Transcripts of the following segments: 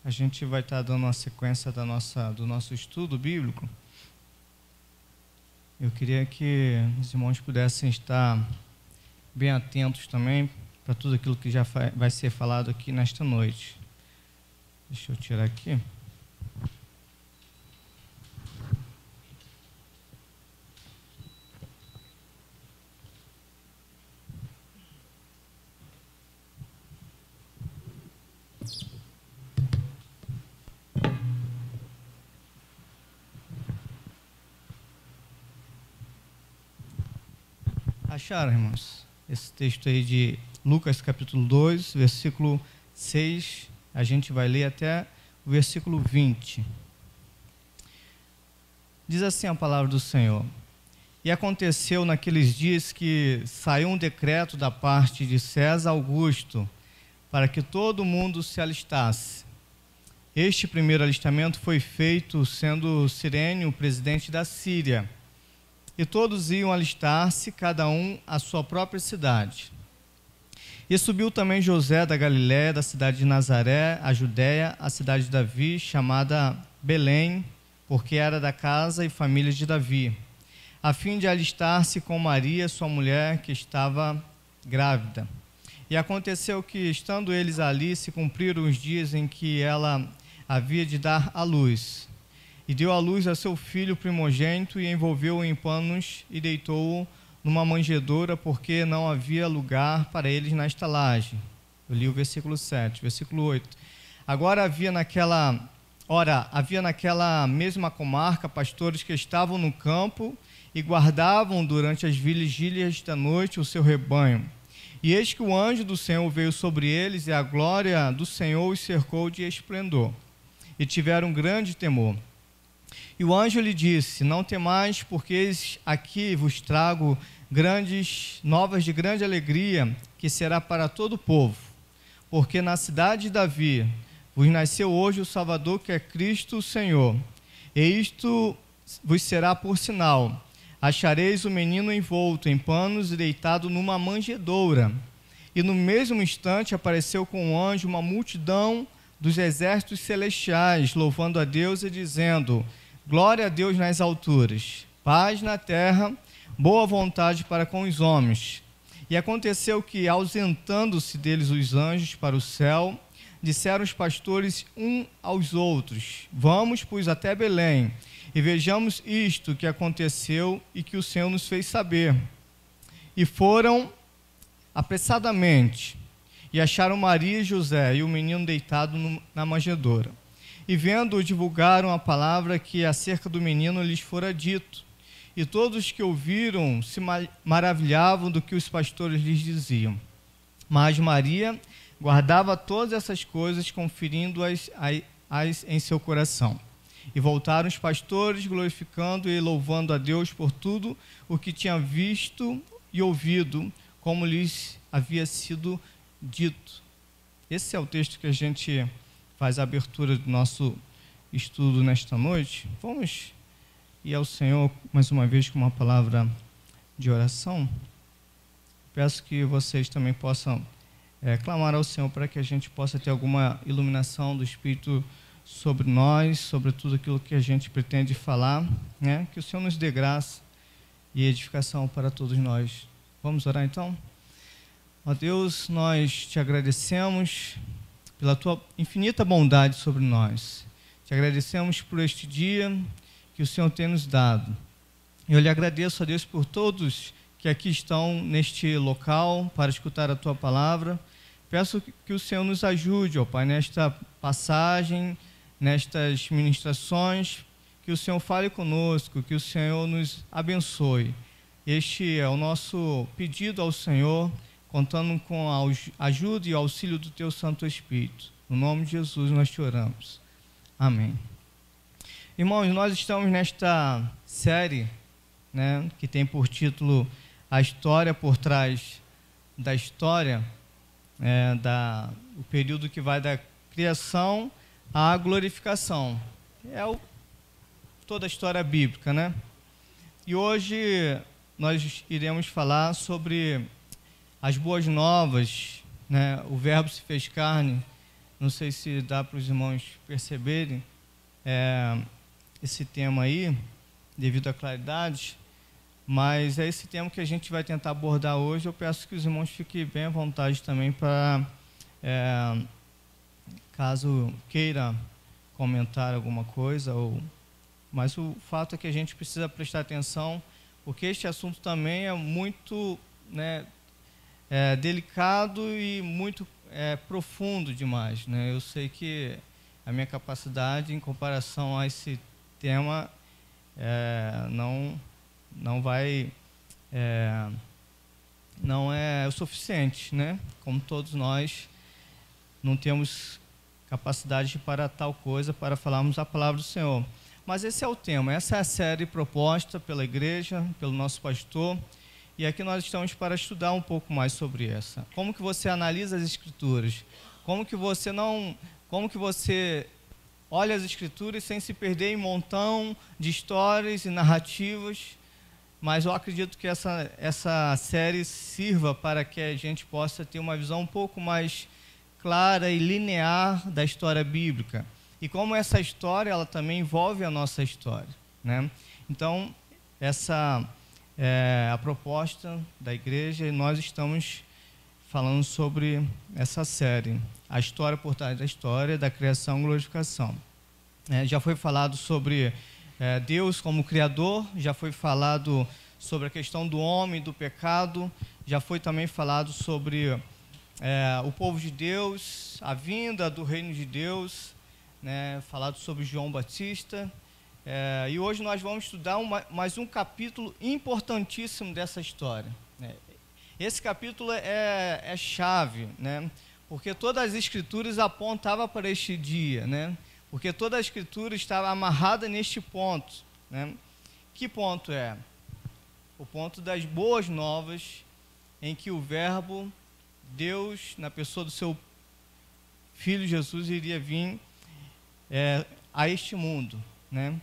a gente vai estar dando uma sequência do nosso estudo bíblico. Eu queria que os irmãos pudessem estar bem atentos também para tudo aquilo que já vai ser falado aqui nesta noite. Deixa eu tirar aqui. Acharam, irmãos? Esse texto aí de Lucas capítulo 2, versículo 6, a gente vai ler até o versículo 20. Diz assim a palavra do Senhor: E aconteceu naqueles dias que saiu um decreto da parte de César Augusto para que todo mundo se alistasse. Este primeiro alistamento foi feito sendo Cirênio o presidente da Síria. E todos iam alistar-se, cada um à sua própria cidade. E subiu também José da Galiléia, da cidade de Nazaré, a Judéia, a cidade de Davi, chamada Belém, porque era da casa e família de Davi, a fim de alistar-se com Maria, sua mulher, que estava grávida. E aconteceu que, estando eles ali, se cumpriram os dias em que ela havia de dar à luz. E deu à luz a seu filho primogênito, e envolveu-o em panos, e deitou-o numa manjedoura, porque não havia lugar para eles na estalagem. Eu li o versículo 7, versículo 8. Havia naquela mesma comarca pastores que estavam no campo e guardavam durante as vigílias da noite o seu rebanho. E eis que o anjo do Senhor veio sobre eles, e a glória do Senhor os cercou de esplendor. E tiveram grande temor. E o anjo lhe disse: Não temais, porque eis aqui vos trago novas de grande alegria, que será para todo o povo. Porque na cidade de Davi vos nasceu hoje o Salvador, que é Cristo o Senhor. E isto vos será por sinal: achareis o menino envolto em panos e deitado numa manjedoura. E no mesmo instante apareceu com o anjo uma multidão dos exércitos celestiais, louvando a Deus e dizendo: Glória a Deus nas alturas, paz na terra, boa vontade para com os homens. E aconteceu que, ausentando-se deles os anjos para o céu, disseram os pastores um aos outros: Vamos, pois, até Belém, e vejamos isto que aconteceu e que o Senhor nos fez saber. E foram apressadamente, e acharam Maria e José e o menino deitado na manjedoura. E vendo-o, divulgaram a palavra que acerca do menino lhes fora dito. E todos que ouviram se maravilhavam do que os pastores lhes diziam. Mas Maria guardava todas essas coisas, conferindo-as em seu coração. E voltaram os pastores, glorificando e louvando a Deus por tudo o que tinham visto e ouvido, como lhes havia sido dito. Esse é o texto que a gente faz a abertura do nosso estudo nesta noite. Vamos ir ao Senhor mais uma vez com uma palavra de oração. Peço que vocês também possam clamar ao Senhor para que a gente possa ter alguma iluminação do Espírito sobre nós, sobre tudo aquilo que a gente pretende falar, né? Que o Senhor nos dê graça e edificação para todos nós. Vamos orar então? Ó Deus, nós te agradecemos pela tua infinita bondade sobre nós. Te agradecemos por este dia que o Senhor tem nos dado. Eu lhe agradeço, a Deus, por todos que aqui estão neste local para escutar a tua palavra. Peço que o Senhor nos ajude, ó Pai, nesta passagem, nestas ministrações, que o Senhor fale conosco, que o Senhor nos abençoe. Este é o nosso pedido ao Senhor, contando com a ajuda e auxílio do Teu Santo Espírito. No nome de Jesus nós te oramos. Amém. Irmãos, nós estamos nesta série, né, que tem por título A História por Trás da História, o período que vai da criação à glorificação. Toda a história bíblica, né? E hoje nós iremos falar sobre as boas novas, né? O Verbo se fez carne, Não sei se dá para os irmãos perceberem esse tema aí, devido à claridade, mas é esse tema que a gente vai tentar abordar hoje. Eu peço que os irmãos fiquem bem à vontade também para, caso queira comentar alguma coisa, mas o fato é que a gente precisa prestar atenção, porque este assunto também é muito delicado e muito profundo demais, né? Eu sei que a minha capacidade em comparação a esse tema não é o suficiente, né? Como todos nós não temos capacidade para tal coisa, para falarmos a palavra do Senhor. Mas esse é o tema, essa é a série proposta pela igreja, pelo nosso pastor, e aqui nós estamos para estudar um pouco mais sobre essa. Como que você analisa as Escrituras? Como que você olha as Escrituras sem se perder em um montão de histórias e narrativas? Mas eu acredito que essa série sirva para que a gente possa ter uma visão um pouco mais clara e linear da história bíblica. E como essa história, ela também envolve a nossa história, né? Então, essa é a proposta da igreja e nós estamos falando sobre essa série, a história por trás da história, da criação e glorificação. Já foi falado sobre Deus como Criador, já foi falado sobre a questão do homem, do pecado, já foi também falado sobre o povo de Deus, a vinda do reino de Deus, né, falado sobre João Batista, e hoje nós vamos estudar mais um capítulo importantíssimo dessa história, né? Esse capítulo é chave, né, porque todas as escrituras apontavam para este dia, né, porque toda a escritura estava amarrada neste ponto, né? Que ponto é? O ponto das boas novas, em que o verbo, Deus, na pessoa do seu Filho Jesus, iria vir a este mundo, né?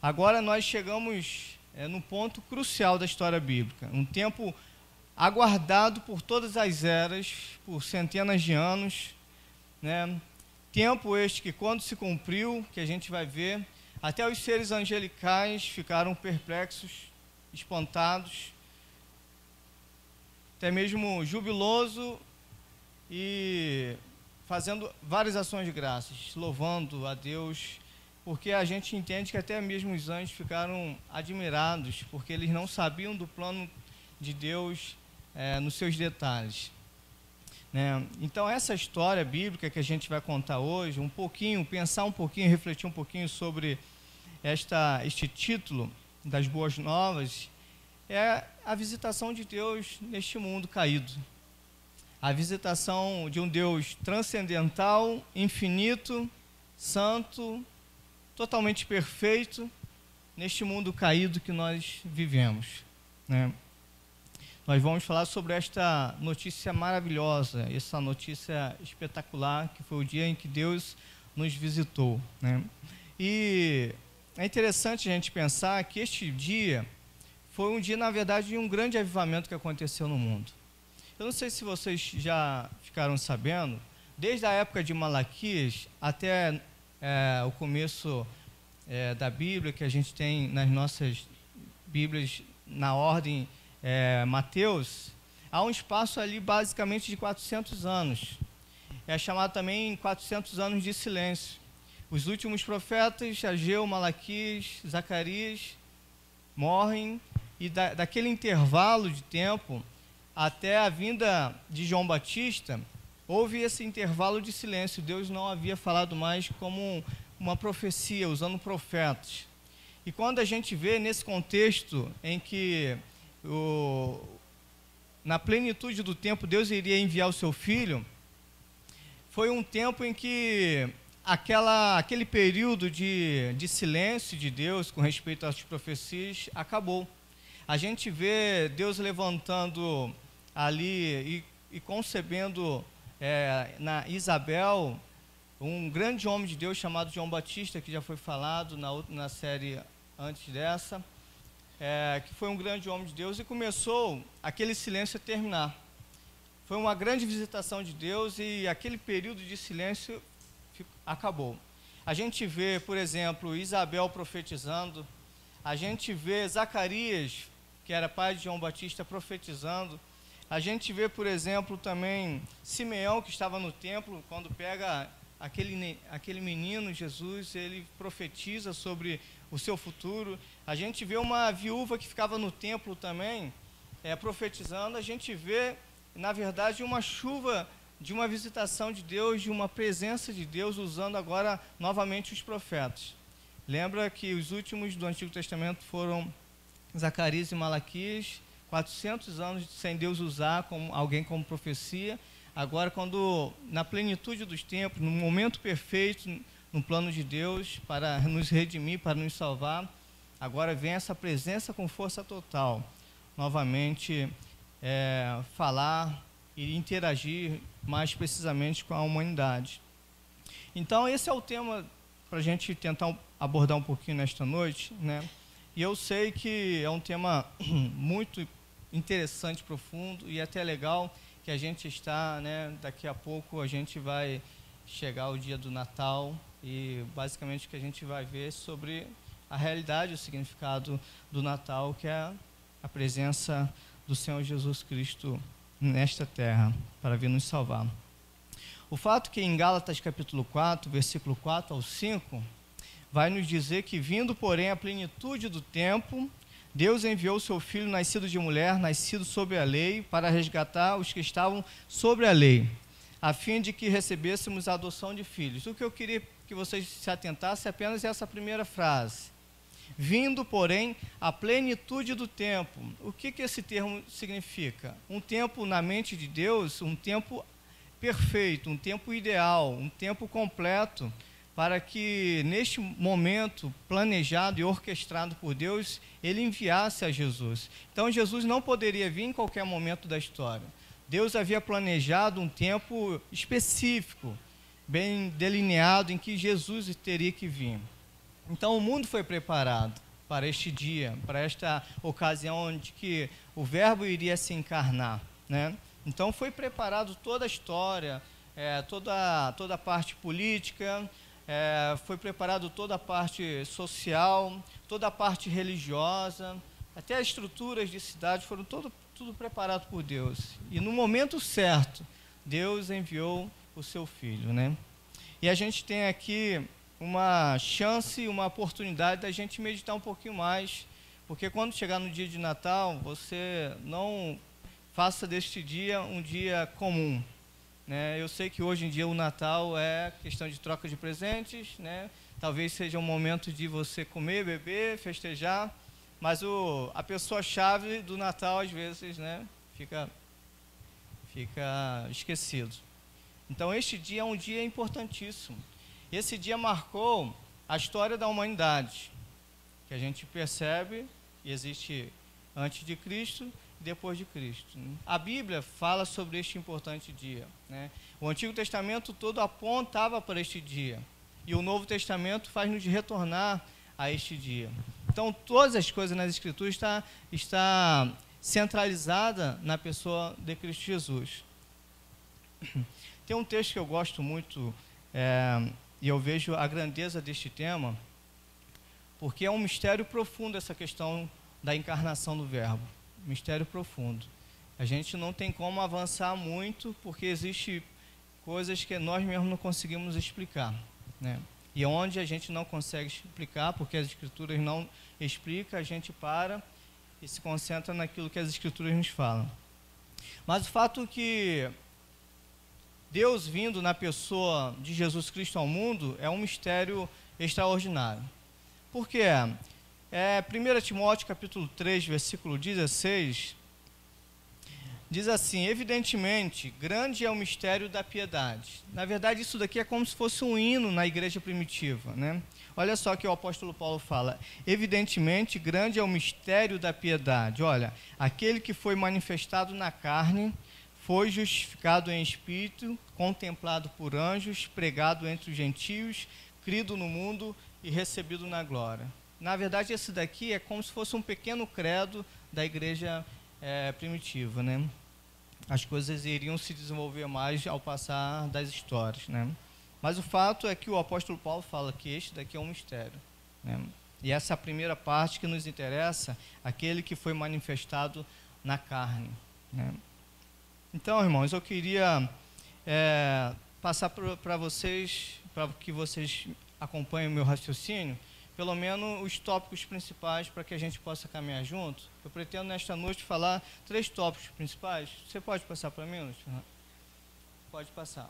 Agora nós chegamos no ponto crucial da história bíblica, um tempo aguardado por todas as eras, por centenas de anos, né? Tempo este que, quando se cumpriu, que a gente vai ver, até os seres angelicais ficaram perplexos, espantados, até mesmo jubiloso e fazendo várias ações de graças, louvando a Deus, porque a gente entende que até mesmo os anjos ficaram admirados, porque eles não sabiam do plano de Deus nos seus detalhes, né? Então essa história bíblica que a gente vai contar hoje, pensar um pouquinho, refletir um pouquinho sobre este título das Boas Novas, é a visitação de Deus neste mundo caído. A visitação de um Deus transcendental, infinito, santo, totalmente perfeito, neste mundo caído que nós vivemos, né? Nós vamos falar sobre esta notícia maravilhosa, essa notícia espetacular, que foi o dia em que Deus nos visitou, né? E é interessante a gente pensar que este dia foi um dia, na verdade, de um grande avivamento que aconteceu no mundo. Eu não sei se vocês já ficaram sabendo, desde a época de Malaquias até o começo da Bíblia, que a gente tem nas nossas Bíblias na ordem Mateus, há um espaço ali basicamente de 400 anos. É chamado também 400 anos de silêncio. Os últimos profetas, Ageu, Malaquias, Zacarias, morrem, e daquele intervalo de tempo até a vinda de João Batista, houve esse intervalo de silêncio. Deus não havia falado mais como uma profecia, usando profetas. E quando a gente vê nesse contexto em que, na plenitude do tempo, Deus iria enviar o seu Filho, foi um tempo em que aquele período de silêncio de Deus com respeito às profecias acabou. A gente vê Deus levantando ali e concebendo na Isabel um grande homem de Deus chamado João Batista, que já foi falado na série antes dessa, que foi um grande homem de Deus, e começou aquele silêncio a terminar. Foi uma grande visitação de Deus e aquele período de silêncio acabou. A gente vê, por exemplo, Isabel profetizando, a gente vê Zacarias, que era pai de João Batista, profetizando, a gente vê, por exemplo, também Simeão, que estava no templo, quando pega aquele menino, Jesus, ele profetiza sobre o seu futuro. A gente vê uma viúva que ficava no templo também, profetizando. A gente vê, na verdade, uma chuva de uma visitação de Deus, de uma presença de Deus, usando agora novamente os profetas. Lembra que os últimos do Antigo Testamento foram Zacarias e Malaquias, 400 anos sem Deus usar alguém como profecia. Agora, quando na plenitude dos tempos, no momento perfeito, no plano de Deus, para nos redimir, para nos salvar, agora vem essa presença com força total, novamente falar e interagir mais precisamente com a humanidade. Então, esse é o tema para a gente tentar abordar um pouquinho nesta noite, né? E eu sei que é um tema muito interessante, profundo e até legal, que a gente está, né, daqui a pouco a gente vai chegar o dia do Natal e basicamente o que a gente vai ver sobre a realidade, o significado do Natal, que é a presença do Senhor Jesus Cristo nesta terra, para vir nos salvar. O fato que em Gálatas capítulo 4, versículo 4 ao 5, vai nos dizer que, vindo porém a plenitude do tempo, Deus enviou o seu Filho, nascido de mulher, nascido sob a lei, para resgatar os que estavam sobre a lei, a fim de que recebêssemos a adoção de filhos. O que eu queria que vocês se atentassem é apenas essa primeira frase. Vindo, porém, a plenitude do tempo. O que esse termo significa? Um tempo na mente de Deus, um tempo perfeito, um tempo ideal, um tempo completo, para que neste momento planejado e orquestrado por Deus, ele enviasse a Jesus. Então Jesus não poderia vir em qualquer momento da história. Deus havia planejado um tempo específico, bem delineado, em que Jesus teria que vir. Então o mundo foi preparado para este dia, para esta ocasião onde que o Verbo iria se encarnar, né? Então foi preparado toda a história, toda a parte política, foi preparado toda a parte social, toda a parte religiosa, até as estruturas de cidade foram tudo preparado por Deus. E no momento certo, Deus enviou o seu Filho, né? E a gente tem aqui uma chance, uma oportunidade da gente meditar um pouquinho mais, porque quando chegar no dia de Natal, você não faça deste dia um dia comum, né? Eu sei que hoje em dia o Natal é questão de troca de presentes, né? Talvez seja um momento de você comer, beber, festejar, mas a pessoa-chave do Natal, às vezes, né, fica esquecido. Então, este dia é um dia importantíssimo. Esse dia marcou a história da humanidade, que a gente percebe que existe antes de Cristo e depois de Cristo. A Bíblia fala sobre este importante dia, né? O Antigo Testamento todo apontava para este dia, e o Novo Testamento faz-nos retornar a este dia. Então, todas as coisas nas Escrituras está centralizada na pessoa de Cristo Jesus. Tem um texto que eu gosto muito, e eu vejo a grandeza deste tema, porque é um mistério profundo essa questão da encarnação do Verbo. Mistério profundo. A gente não tem como avançar muito, porque existe coisas que nós mesmos não conseguimos explicar, né? E onde a gente não consegue explicar, porque as Escrituras não explicam, a gente para e se concentra naquilo que as Escrituras nos falam. Mas o fato que Deus vindo na pessoa de Jesus Cristo ao mundo é um mistério extraordinário. Por quê? 1 Timóteo capítulo 3, versículo 16, diz assim: evidentemente, grande é o mistério da piedade. Na verdade, isso daqui é como se fosse um hino na igreja primitiva, né? Olha só que o apóstolo Paulo fala: evidentemente, grande é o mistério da piedade. Olha, aquele que foi manifestado na carne, foi justificado em espírito, contemplado por anjos, pregado entre os gentios, crido no mundo e recebido na glória. Na verdade, esse daqui é como se fosse um pequeno credo da igreja primitiva, né? as coisas iriam se desenvolver mais ao passar das histórias, né? Mas o fato é que o apóstolo Paulo fala que este daqui é um mistério, né? E essa é a primeira parte que nos interessa, aquele que foi manifestado na carne, né? Então, irmãos, eu queria passar para vocês, para que vocês acompanhem o meu raciocínio, pelo menos os tópicos principais para que a gente possa caminhar junto. Eu pretendo nesta noite falar 3 tópicos principais. Você pode passar para mim, Luiz Fernando? Pode passar.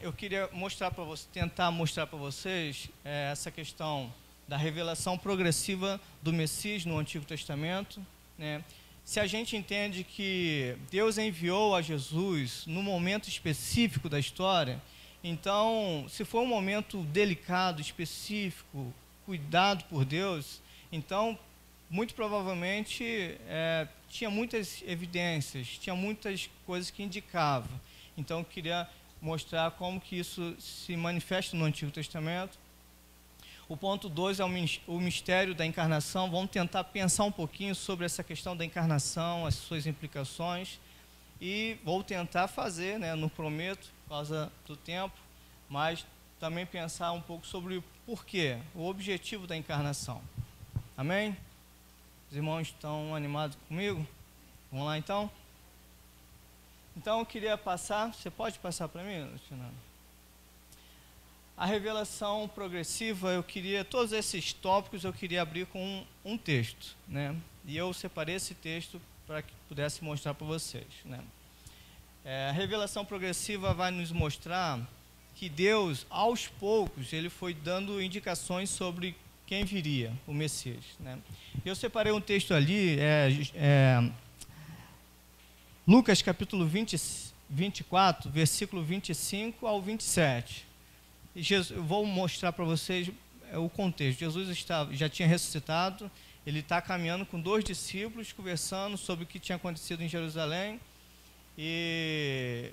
Eu queria mostrar para você, tentar mostrar para vocês essa questão da revelação progressiva do Messias no Antigo Testamento, né? Se a gente entende que Deus enviou a Jesus no momento específico da história, então, se for um momento delicado, específico, cuidado por Deus, então, muito provavelmente, tinha muitas evidências, tinha muitas coisas que indicavam. Então, eu queria mostrar como que isso se manifesta no Antigo Testamento. O ponto 2 é o mistério da encarnação. Vamos tentar pensar um pouquinho sobre essa questão da encarnação, as suas implicações. E vou tentar fazer, né, não prometo, por causa do tempo, mas também pensar um pouco sobre o porquê, o objetivo da encarnação. Amém? Os irmãos estão animados comigo? Vamos lá então? Então eu queria passar, você pode passar para mim, Fernando? A revelação progressiva, todos esses tópicos eu queria abrir com um texto, né? E eu separei esse texto para que pudesse mostrar para vocês, né? A revelação progressiva vai nos mostrar que Deus, aos poucos, ele foi dando indicações sobre quem viria, o Messias, né? Eu separei um texto ali, Lucas capítulo 24, versículo 25 ao 27. Eu vou mostrar para vocês o contexto. Jesus já tinha ressuscitado, ele está caminhando com 2 discípulos, conversando sobre o que tinha acontecido em Jerusalém, e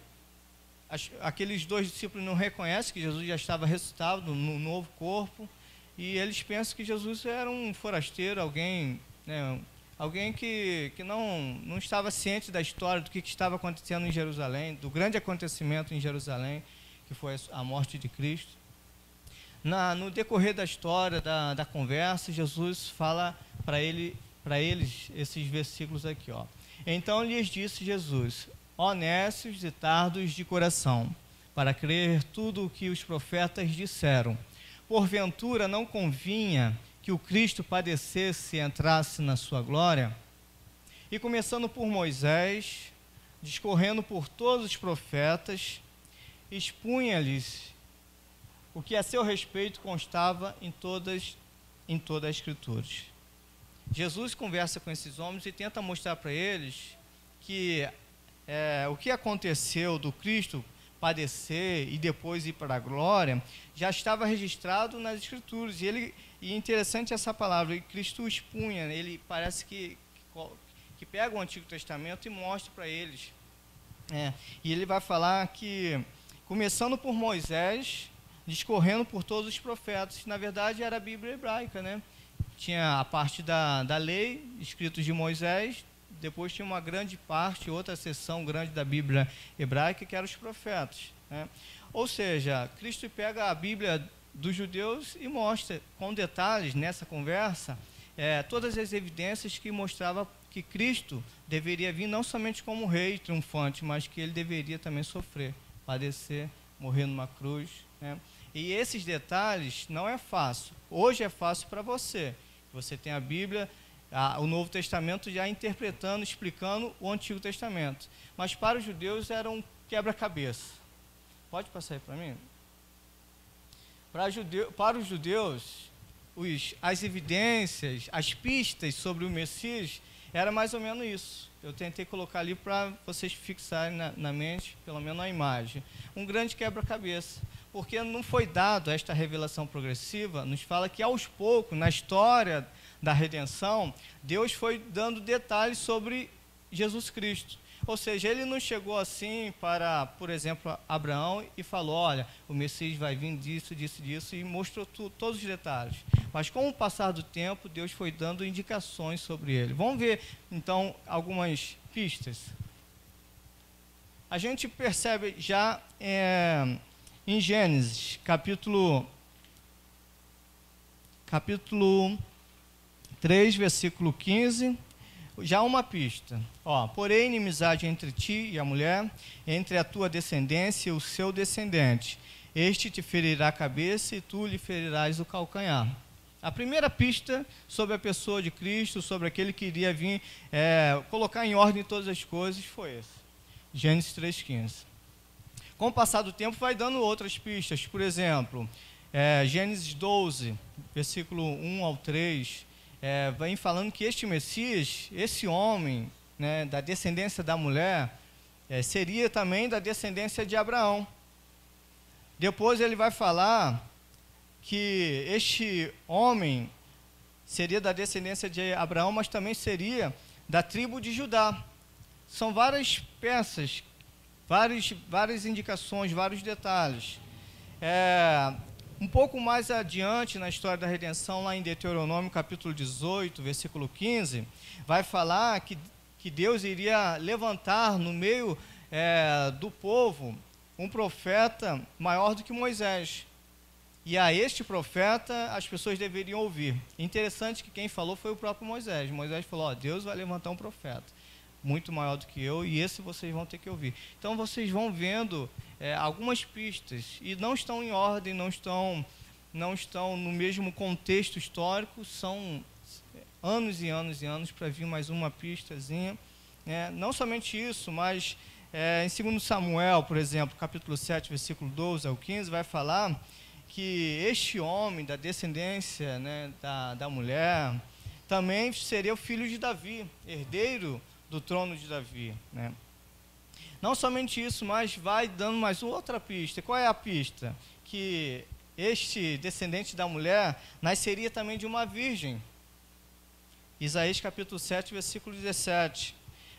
aqueles 2 discípulos não reconhecem que Jesus já estava ressuscitado no novo corpo, e eles pensam que Jesus era um forasteiro, alguém, né, alguém que não estava ciente da história, do que estava acontecendo em Jerusalém, do grande acontecimento em Jerusalém, que foi a morte de Cristo. No decorrer da história, da conversa, Jesus fala para eles esses versículos aqui, ó. Então lhes disse Jesus: ó nécios e tardos de coração, para crer tudo o que os profetas disseram. Porventura não convinha que o Cristo padecesse e entrasse na sua glória? E começando por Moisés, discorrendo por todos os profetas, expunha-lhes o que a seu respeito constava em toda a Escritura. Jesus conversa com esses homens e tenta mostrar para eles que o que aconteceu do Cristo padecer e depois ir para a glória já estava registrado nas Escrituras. E é interessante essa palavra, Cristo expunha, ele parece que pega o Antigo Testamento e mostra para eles. E ele vai falar que, começando por Moisés, discorrendo por todos os profetas. Na verdade, era a Bíblia hebraica, né? Tinha a parte da lei, escritos de Moisés, depois tinha uma grande parte, outra seção grande da Bíblia hebraica, que eram os profetas, né? Ou seja, Cristo pega a Bíblia dos judeus e mostra, com detalhes, nessa conversa, todas as evidências que mostravam que Cristo deveria vir não somente como rei triunfante, mas que ele deveria também sofrer, padecer, morrer numa cruz, né? E esses detalhes não é fácil. Hoje é fácil para você. Você tem a Bíblia, o Novo Testamento já interpretando, explicando o Antigo Testamento. Mas para os judeus era um quebra-cabeça. Pode passar aí para mim? Para os judeus, as evidências, as pistas sobre o Messias, era mais ou menos isso. Eu tentei colocar ali para vocês fixarem na mente, pelo menos a imagem. Um grande quebra-cabeça. Porque não foi dado esta revelação progressiva, nos fala que aos poucos, na história da redenção, Deus foi dando detalhes sobre Jesus Cristo. Ou seja, ele não chegou assim para, por exemplo, Abraão e falou: olha, o Messias vai vir disso, disso, disso, e mostrou todos os detalhes. Mas com o passar do tempo, Deus foi dando indicações sobre ele. Vamos ver, então, algumas pistas. A gente percebe já em Gênesis, capítulo 3, versículo 15, já uma pista. Porém, inimizade entre ti e a mulher, entre a tua descendência e o seu descendente. Este te ferirá a cabeça e tu lhe ferirás o calcanhar. A primeira pista sobre a pessoa de Cristo, sobre aquele que iria vir colocar em ordem todas as coisas, foi essa. Gênesis 3,15. Com o passar do tempo, vai dando outras pistas. Por exemplo, Gênesis 12, versículo 1 ao 3, vem falando que este Messias, esse homem, né, da descendência da mulher, seria também da descendência de Abraão. Depois ele vai falar que este homem seria da descendência de Abraão, mas também seria da tribo de Judá. São várias peças, várias indicações, vários detalhes. Um pouco mais adiante na história da redenção, lá em Deuteronômio capítulo 18, versículo 15, vai falar que Deus iria levantar no meio do povo um profeta maior do que Moisés. E a este profeta as pessoas deveriam ouvir. Interessante que quem falou foi o próprio Moisés. Moisés falou, Deus vai levantar um profeta muito maior do que eu, e esse vocês vão ter que ouvir. Então vocês vão vendo algumas pistas, e não estão em ordem, não estão no mesmo contexto histórico, são anos e anos e anos para vir mais uma pistazinha. Não somente isso, mas em 2 Samuel, por exemplo, capítulo 7, versículo 12 ao 15, vai falar que este homem da descendência, né, da mulher, também seria o filho de Davi, herdeiro do trono de Davi, né? Não somente isso, mas vai dando mais outra pista. Qual é a pista? Que este descendente da mulher nasceria também de uma virgem. Isaías capítulo 7, versículo 17.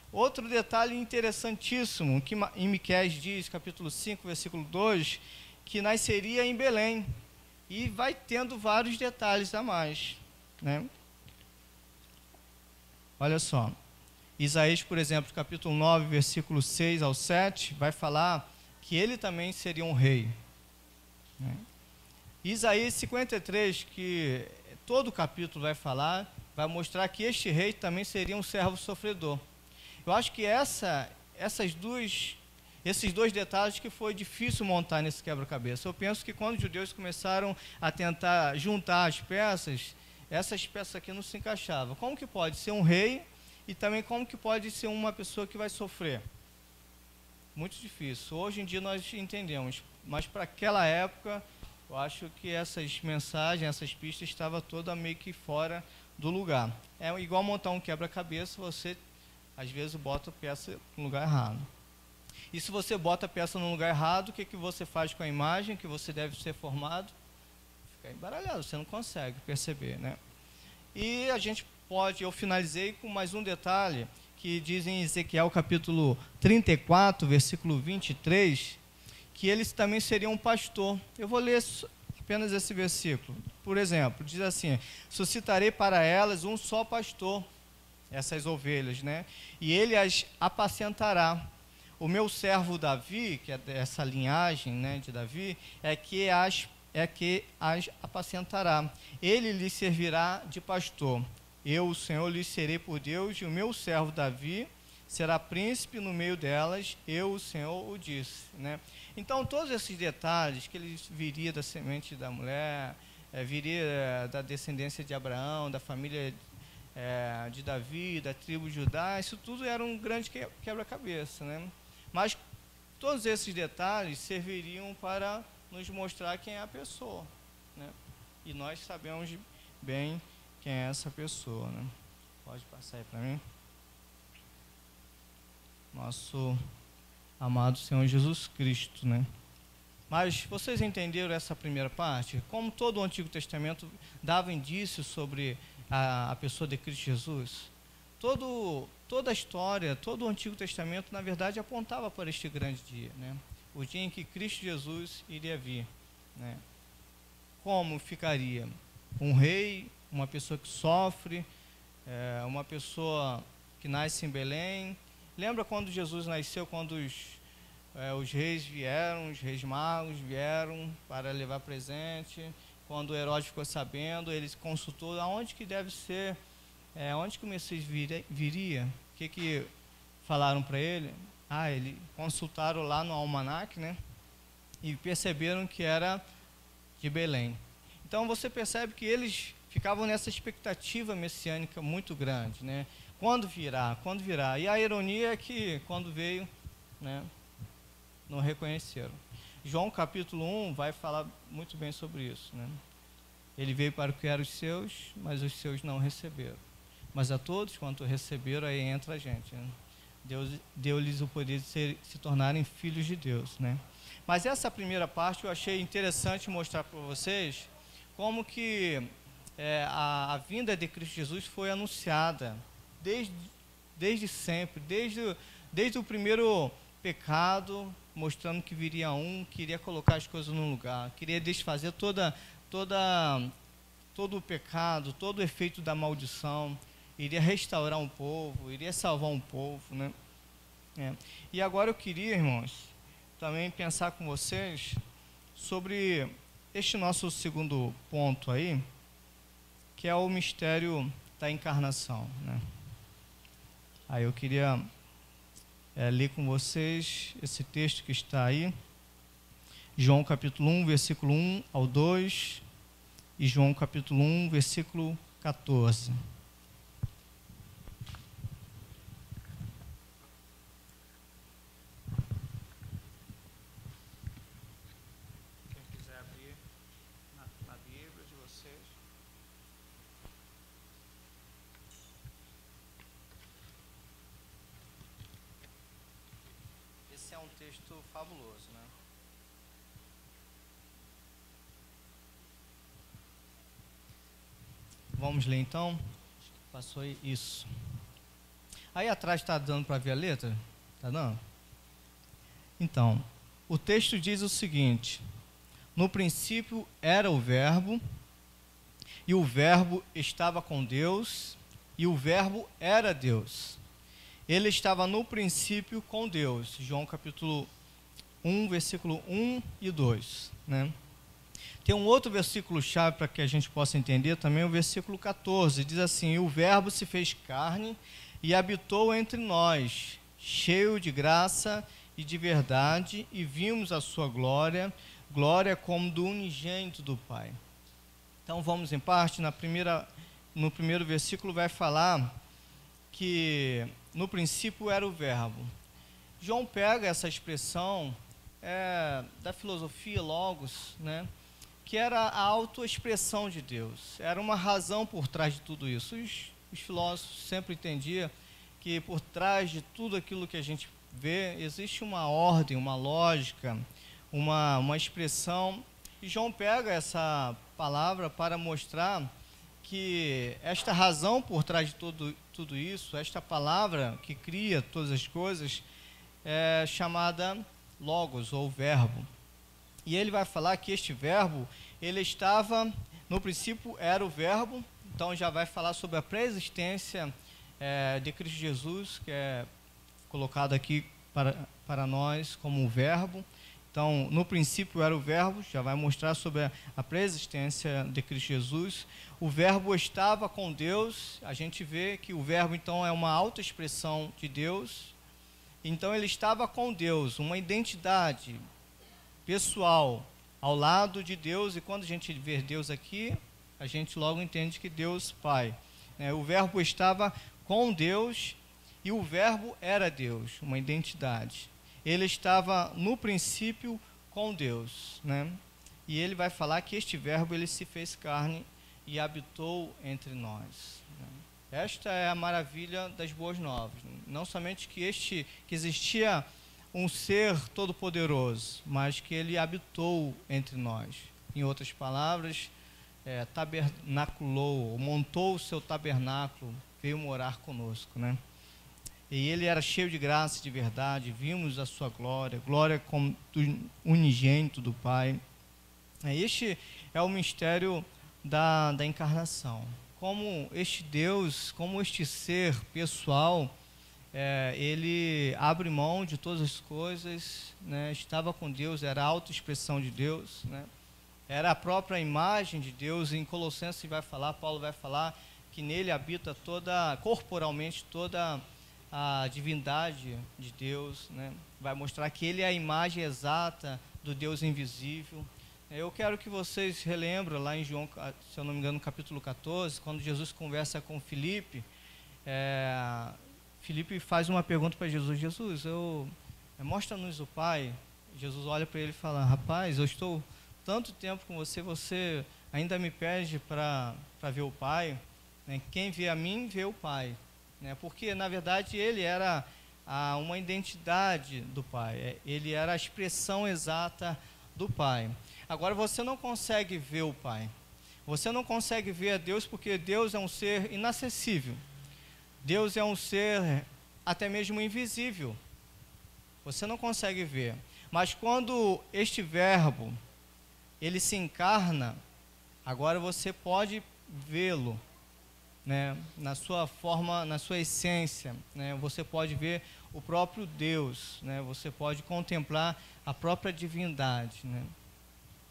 Outro detalhe interessantíssimo, que em Miqueias diz, capítulo 5, versículo 2, que nasceria em Belém. E vai tendo vários detalhes a mais, né? Olha só. Isaías, por exemplo, capítulo 9, versículo 6 ao 7, vai falar que ele também seria um rei, né? Isaías 53, que todo o capítulo vai falar, vai mostrar que este rei também seria um servo sofredor. Eu acho que esses dois detalhes que foi difícil montar nesse quebra-cabeça. Eu penso que quando os judeus começaram a tentar juntar as peças, essas peças aqui não se encaixavam. Como que pode ser um rei e também como que pode ser uma pessoa que vai sofrer? Muito difícil. Hoje em dia nós entendemos, mas para aquela época, eu acho que essas mensagens, essas pistas estavam todas meio que fora do lugar. É igual montar um quebra-cabeça, você às vezes bota a peça no lugar errado. E se você bota a peça no lugar errado, o que você faz com a imagem que você deve ser formado? Fica embaralhado, você não consegue perceber, né? E eu finalizei com mais um detalhe, que diz em Ezequiel capítulo 34, versículo 23, que eles também seriam um pastor. Eu vou ler apenas esse versículo. Por exemplo, diz assim: suscitarei para elas um só pastor, essas ovelhas, né? E ele as apacentará. O meu servo Davi, que é dessa linhagem, né, de Davi, é que as apacentará. Ele lhes servirá de pastor. Eu, o Senhor, lhes serei por Deus, e o meu servo Davi será príncipe no meio delas. Eu, o Senhor, o disse, né? Então, todos esses detalhes, que ele viria da semente da mulher, viria da descendência de Abraão, da família de Davi, da tribo de Judá, isso tudo era um grande quebra-cabeça, né? Mas todos esses detalhes serviriam para nos mostrar quem é a pessoa, né? E nós sabemos bem quem é essa pessoa, né? Pode passar aí para mim. Nosso amado Senhor Jesus Cristo, né? Mas vocês entenderam essa primeira parte? Como todo o Antigo Testamento dava indícios sobre a pessoa de Cristo Jesus? Toda a história, todo o Antigo Testamento, na verdade, apontava para este grande dia, né? O dia em que Cristo Jesus iria vir, né? Como ficaria? Um rei, uma pessoa que sofre, uma pessoa que nasce em Belém. Lembra quando Jesus nasceu, quando os reis vieram, os reis magos vieram para levar presente. Quando Herodes ficou sabendo, ele consultou aonde que deve ser, onde que o Messias viria. O que falaram para ele? Eles consultaram lá no almanaque, né? E perceberam que era de Belém. Então você percebe que eles ficavam nessa expectativa messiânica muito grande, né? Quando virá? Quando virá? E a ironia é que quando veio, né, não reconheceram. João capítulo 1 vai falar muito bem sobre isso, né? Ele veio para o que eram os seus, mas os seus não receberam. Mas a todos quanto receberam, aí entra a gente, né? Deus deu-lhes o poder de se tornarem filhos de Deus, né? Mas essa primeira parte eu achei interessante mostrar para vocês como que a vinda de Cristo Jesus foi anunciada desde sempre, desde o primeiro pecado, mostrando que viria que iria colocar as coisas no lugar, queria desfazer todo o pecado, todo o efeito da maldição, iria restaurar um povo, iria salvar um povo, né? E agora eu queria, irmãos, também pensar com vocês sobre este nosso segundo ponto aí, que é o mistério da encarnação, né? Aí eu queria ler com vocês esse texto que está aí, João capítulo 1, versículo 1 ao 2, e João capítulo 1, versículo 14. Quem quiser abrir na Bíblia de vocês. Esse é um texto fabuloso, né? Vamos ler então? Passou isso. Aí atrás está dando para ver a letra? Está dando? Então, o texto diz o seguinte: no princípio era o Verbo, e o Verbo estava com Deus, e o Verbo era Deus. Ele estava no princípio com Deus. João capítulo 1, versículo 1 e 2, né? Tem um outro versículo chave para que a gente possa entender também, o versículo 14, diz assim: e o Verbo se fez carne e habitou entre nós, cheio de graça e de verdade, e vimos a sua glória, glória como do unigênito do Pai. Então vamos em parte. No primeiro versículo vai falar que no princípio era o Verbo. João pega essa expressão da filosofia Logos, né, que era a autoexpressão de Deus. Era uma razão por trás de tudo isso. Os filósofos sempre entendiam que por trás de tudo aquilo que a gente vê, existe uma ordem, uma lógica, uma expressão. E João pega essa palavra para mostrar que esta razão por trás de tudo isso, esta palavra que cria todas as coisas, é chamada Logos, ou Verbo. E ele vai falar que este Verbo, ele estava, no princípio era o Verbo, então já vai falar sobre a pré-existência de Cristo Jesus, que é colocado aqui para nós como o Verbo. Então, no princípio era o Verbo, já vai mostrar sobre a pré-existência de Cristo Jesus. O Verbo estava com Deus, a gente vê que o Verbo então é uma autoexpressão de Deus. Então ele estava com Deus, uma identidade pessoal ao lado de Deus, e quando a gente vê Deus aqui, a gente logo entende que Deus Pai. O Verbo estava com Deus e o Verbo era Deus, uma identidade. Ele estava no princípio com Deus, né? E ele vai falar que este Verbo ele se fez carne e habitou entre nós. Esta é a maravilha das boas novas. Não somente que existia um ser todo-poderoso, mas que ele habitou entre nós. Em outras palavras, tabernaculou, montou o seu tabernáculo, veio morar conosco, né? E ele era cheio de graça e de verdade, vimos a sua glória, glória como do unigênito do Pai. Este é o mistério da encarnação. Como este Deus, como este ser pessoal, ele abre mão de todas as coisas, né? Estava com Deus, era a autoexpressão de Deus, né? Era a própria imagem de Deus. Em Colossenses Paulo vai falar que nele habita corporalmente toda a divindade de Deus, né? Vai mostrar que ele é a imagem exata do Deus invisível. Eu quero que vocês relembrem lá em João, se eu não me engano, no capítulo 14, quando Jesus conversa com Filipe, Filipe faz uma pergunta para Jesus: Jesus, mostra-nos o Pai. Jesus olha para ele e fala: rapaz, eu estou tanto tempo com você, você ainda me pede para ver o Pai, né? Quem vê a mim, vê o Pai, né? Porque, na verdade, ele era uma identidade do Pai, ele era a expressão exata do Pai. Agora, você não consegue ver o Pai, você não consegue ver a Deus, porque Deus é um ser inacessível, Deus é um ser até mesmo invisível, você não consegue ver. Mas quando este verbo, ele se encarna, agora você pode vê-lo, né? Na sua forma, na sua essência, né? Você pode ver o próprio Deus, né? Você pode contemplar a própria divindade, né?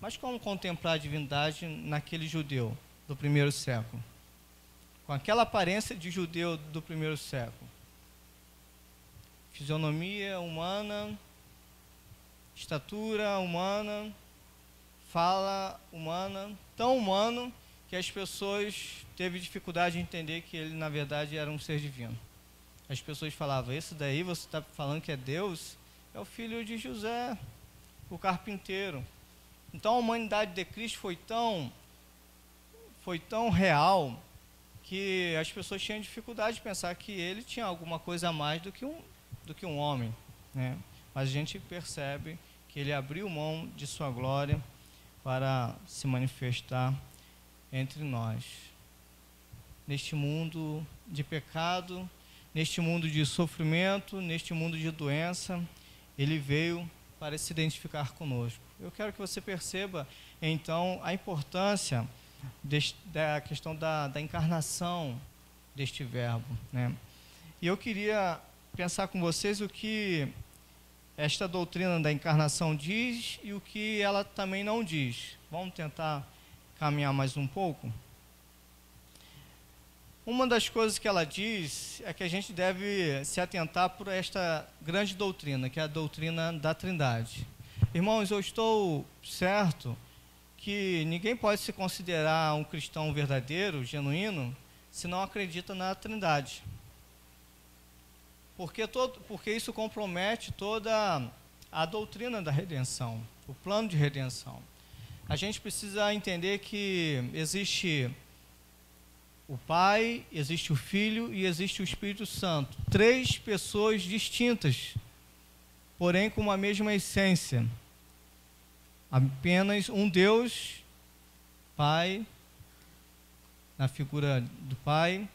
Mas como contemplar a divindade naquele judeu do primeiro século? Com aquela aparência de judeu do primeiro século. Fisionomia humana, estatura humana, fala humana, tão humano que as pessoas teve dificuldade de entender que ele, na verdade, era um ser divino. As pessoas falavam: esse daí você está falando que é Deus? É o filho de José, o carpinteiro. Então a humanidade de Cristo foi tão real que as pessoas tinham dificuldade de pensar que ele tinha alguma coisa a mais do que um homem, né? Mas a gente percebe que ele abriu mão de sua glória para se manifestar entre nós. Neste mundo de pecado, neste mundo de sofrimento, neste mundo de doença, ele veio para se identificar conosco. Eu quero que você perceba, então, a importância da questão da encarnação deste verbo, né? E eu queria pensar com vocês o que esta doutrina da encarnação diz e o que ela também não diz. Vamos tentar caminhar mais um pouco? Uma das coisas que ela diz é que a gente deve se atentar por esta grande doutrina, que é a doutrina da Trindade. Irmãos, eu estou certo que ninguém pode se considerar um cristão verdadeiro, genuíno, se não acredita na Trindade. Porque isso compromete toda a doutrina da redenção, o plano de redenção. A gente precisa entender que existe o Pai, existe o Filho e existe o Espírito Santo. 3 pessoas distintas, porém com uma mesma essência. Apenas um Deus, Pai, na figura do Pai,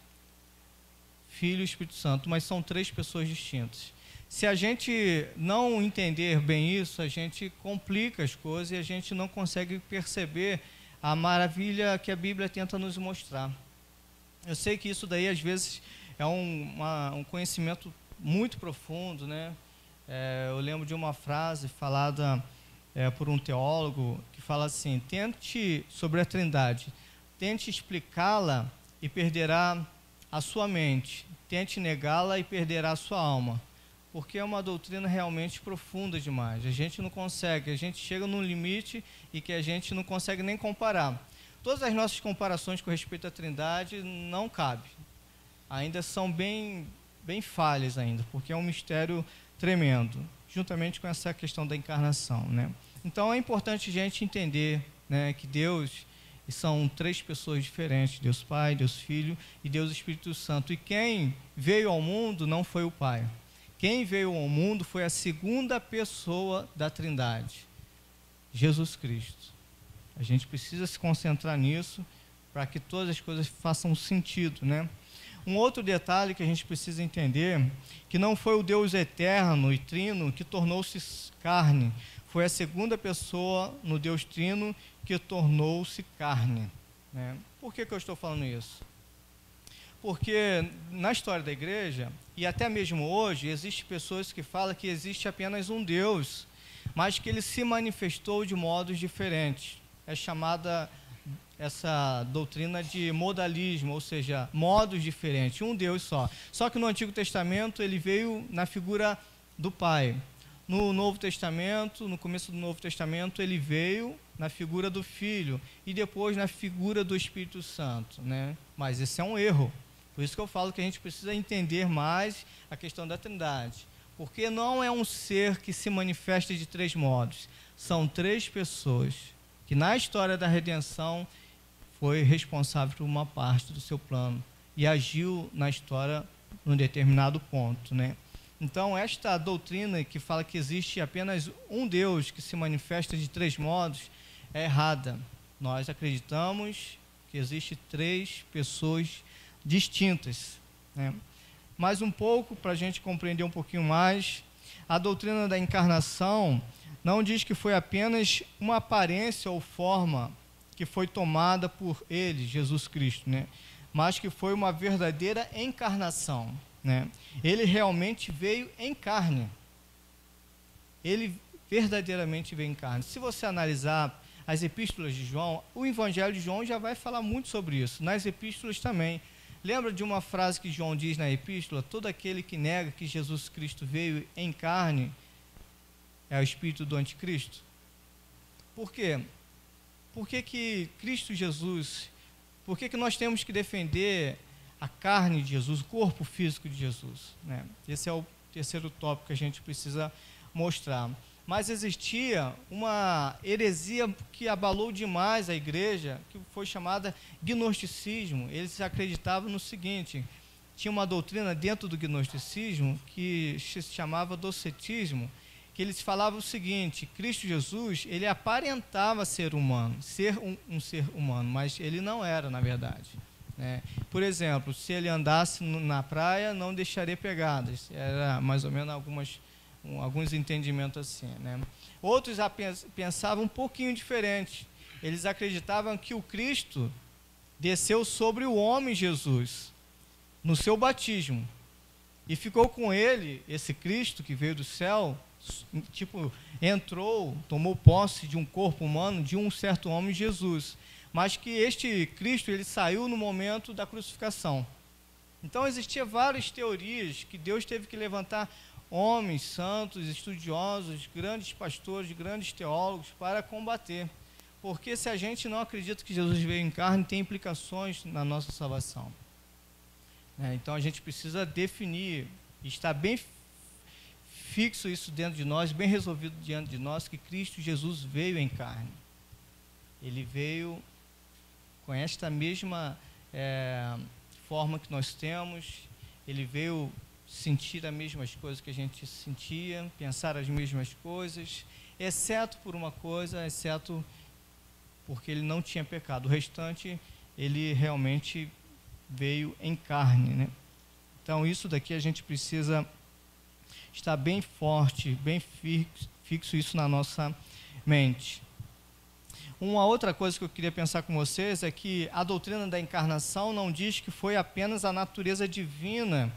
Filho e Espírito Santo, mas são 3 pessoas distintas. Se a gente não entender bem isso, a gente complica as coisas e a gente não consegue perceber a maravilha que a Bíblia tenta nos mostrar. Eu sei que isso daí, às vezes, é um conhecimento muito profundo, né? Eu lembro de uma frase falada por um teólogo que fala assim: tente, sobre a Trindade, tente explicá-la e perderá a sua mente, tente negá-la e perderá a sua alma, porque é uma doutrina realmente profunda demais. A gente não consegue, a gente chega num limite e que a gente não consegue nem comparar. Todas as nossas comparações com respeito à Trindade não cabem, ainda são bem falhas ainda, porque é um mistério tremendo, juntamente com essa questão da encarnação, né? Então é importante a gente entender, né, que Deus são 3 pessoas diferentes: Deus Pai, Deus Filho e Deus Espírito Santo. E quem veio ao mundo não foi o Pai. Quem veio ao mundo foi a segunda pessoa da Trindade, Jesus Cristo. A gente precisa se concentrar nisso para que todas as coisas façam sentido, né? Um outro detalhe que a gente precisa entender, que não foi o Deus eterno e trino que tornou-se carne, foi a segunda pessoa no Deus trino que tornou-se carne, né? Por que eu estou falando isso? porque na história da igreja, e até mesmo hoje, existem pessoas que falam que existe apenas um Deus, mas que ele se manifestou de modos diferentes. É chamada essa doutrina de modalismo, ou seja, modos diferentes, um Deus só. Só que no Antigo Testamento ele veio na figura do Pai. No Novo Testamento, no começo do Novo Testamento, ele veio na figura do Filho e depois na figura do Espírito Santo, né? Mas esse é um erro. Por isso que eu falo que a gente precisa entender mais a questão da Trindade. Porque não é um ser que se manifesta de três modos. São três pessoas que na história da redenção foi responsável por uma parte do seu plano e agiu na história num determinado ponto, né? Então, esta doutrina que fala que existe apenas um Deus que se manifesta de três modos é errada. Nós acreditamos que existe três pessoas distintas, né? Mais um pouco, para a gente compreender um pouquinho mais, a doutrina da encarnação não diz que foi apenas uma aparência ou forma que foi tomada por ele, Jesus Cristo, né? Mas que foi uma verdadeira encarnação, né? Ele realmente veio em carne. Ele verdadeiramente veio em carne. Se você analisar as epístolas de João, o Evangelho de João já vai falar muito sobre isso. Nas epístolas também. Lembra de uma frase que João diz na epístola? Todo aquele que nega que Jesus Cristo veio em carne é o espírito do anticristo. Por quê? Por que Cristo Jesus, por que nós temos que defender a carne de Jesus, o corpo físico de Jesus, né? Esse é o terceiro tópico que a gente precisa mostrar. Mas existia uma heresia que abalou demais a igreja, que foi chamada gnosticismo. Eles acreditavam no seguinte: tinha uma doutrina dentro do gnosticismo que se chamava docetismo, que eles falavam o seguinte: Cristo Jesus, ele aparentava ser humano, ser um ser humano, mas ele não era, na verdade, né? Por exemplo, se ele andasse na praia, não deixaria pegadas. Era mais ou menos alguns entendimentos assim, né? Outros pensavam um pouquinho diferente. Eles acreditavam que o Cristo desceu sobre o homem Jesus no seu batismo e ficou com ele, esse Cristo que veio do céu, tipo, entrou, tomou posse de um corpo humano de um certo homem, Jesus, mas que este Cristo ele saiu no momento da crucificação. Então existiam várias teorias que Deus teve que levantar homens santos, estudiosos, grandes pastores, grandes teólogos para combater. Porque se a gente não acredita que Jesus veio em carne, tem implicações na nossa salvação, né? Então a gente precisa definir, está bem fixo isso dentro de nós, bem resolvido diante de nós, que Cristo Jesus veio em carne. Ele veio com esta mesma forma que nós temos, ele veio sentir as mesmas coisas que a gente sentia, pensar as mesmas coisas, exceto por uma coisa, exceto porque ele não tinha pecado. O restante, ele realmente veio em carne, né? Então, isso daqui a gente precisa estar bem forte, bem fixo isso na nossa mente. Uma outra coisa que eu queria pensar com vocês é que a doutrina da encarnação não diz que foi apenas a natureza divina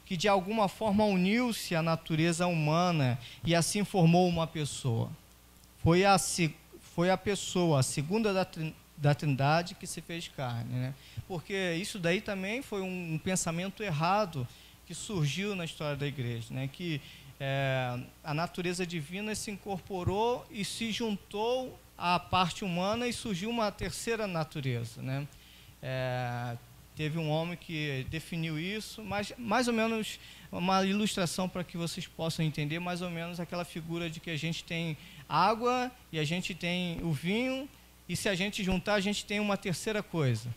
que de alguma forma uniu-se à natureza humana e assim formou uma pessoa. Foi a pessoa, a segunda da Trindade, que se fez carne, né? Porque isso daí também foi um pensamento errado que surgiu na história da igreja, né? Que a natureza divina se incorporou e se juntou à parte humana e surgiu uma terceira natureza, né? Teve um homem que definiu isso, mas mais ou menos uma ilustração para que vocês possam entender mais ou menos aquela figura de que a gente tem água e a gente tem o vinho, e se a gente juntar a gente tem uma terceira coisa.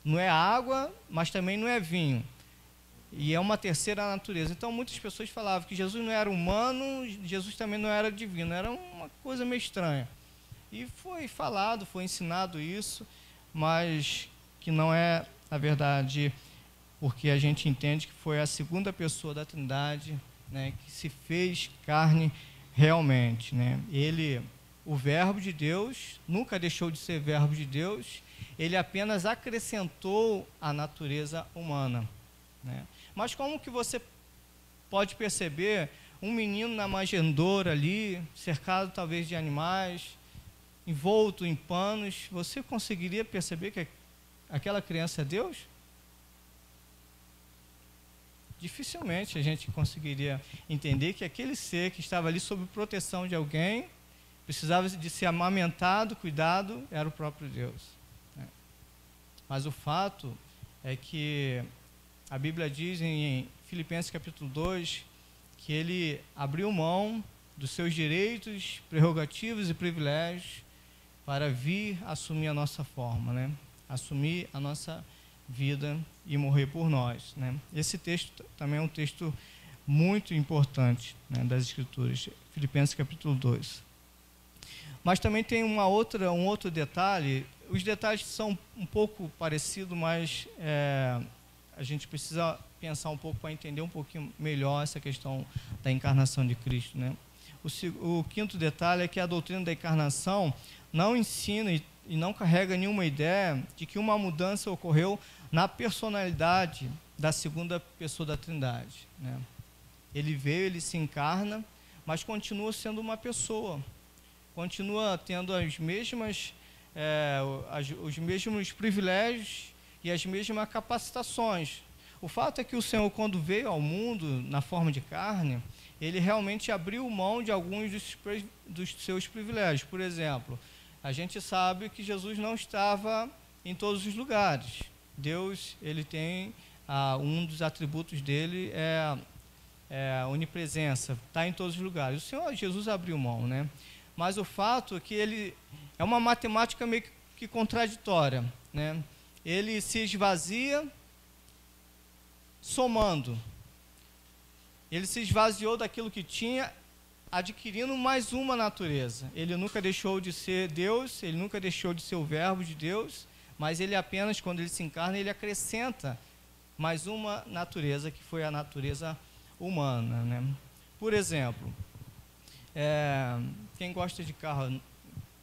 Não é água, mas também não é vinho. E é uma terceira natureza. Então muitas pessoas falavam que Jesus não era humano, Jesus também não era divino, era uma coisa meio estranha. E foi falado, foi ensinado isso, mas que não é a verdade, porque a gente entende que foi a segunda pessoa da Trindade, né, que se fez carne realmente, né? Ele, o Verbo de Deus, nunca deixou de ser Verbo de Deus, ele apenas acrescentou a natureza humana, né? Mas como que você pode perceber um menino na manjedoura ali, cercado talvez de animais, envolto em panos, você conseguiria perceber que aquela criança é Deus? Dificilmente a gente conseguiria entender que aquele ser que estava ali sob proteção de alguém, precisava de ser amamentado, cuidado, era o próprio Deus, né? Mas o fato é que a Bíblia diz em Filipenses capítulo 2, que ele abriu mão dos seus direitos, prerrogativas e privilégios para vir assumir a nossa forma, né? Assumir a nossa vida e morrer por nós, né? Esse texto também é um texto muito importante, né, das Escrituras, Filipenses capítulo 2. Mas também tem um outro detalhe. Os detalhes são um pouco parecidos, mas a gente precisa pensar um pouco para entender um pouquinho melhor essa questão da encarnação de Cristo, né? O quinto detalhe é que a doutrina da encarnação não ensina e não carrega nenhuma ideia de que uma mudança ocorreu na personalidade da segunda pessoa da Trindade, né? Ele veio, ele se encarna, mas continua sendo uma pessoa, continua tendo os mesmos privilégios e as mesmas capacitações. O fato é que o Senhor, quando veio ao mundo na forma de carne, ele realmente abriu mão de alguns dos seus privilégios. Por exemplo, a gente sabe que Jesus não estava em todos os lugares. Deus, ele tem um dos atributos dele é a onipresença, está em todos os lugares. O Senhor Jesus abriu mão, né? Mas o fato é que ele é uma matemática meio que contraditória, né? Ele se esvazia somando. Ele se esvaziou daquilo que tinha, adquirindo mais uma natureza. Ele nunca deixou de ser Deus, ele nunca deixou de ser o verbo de Deus, mas ele apenas, quando ele se encarna, ele acrescenta mais uma natureza, que foi a natureza humana, né? Por exemplo, quem gosta de carro,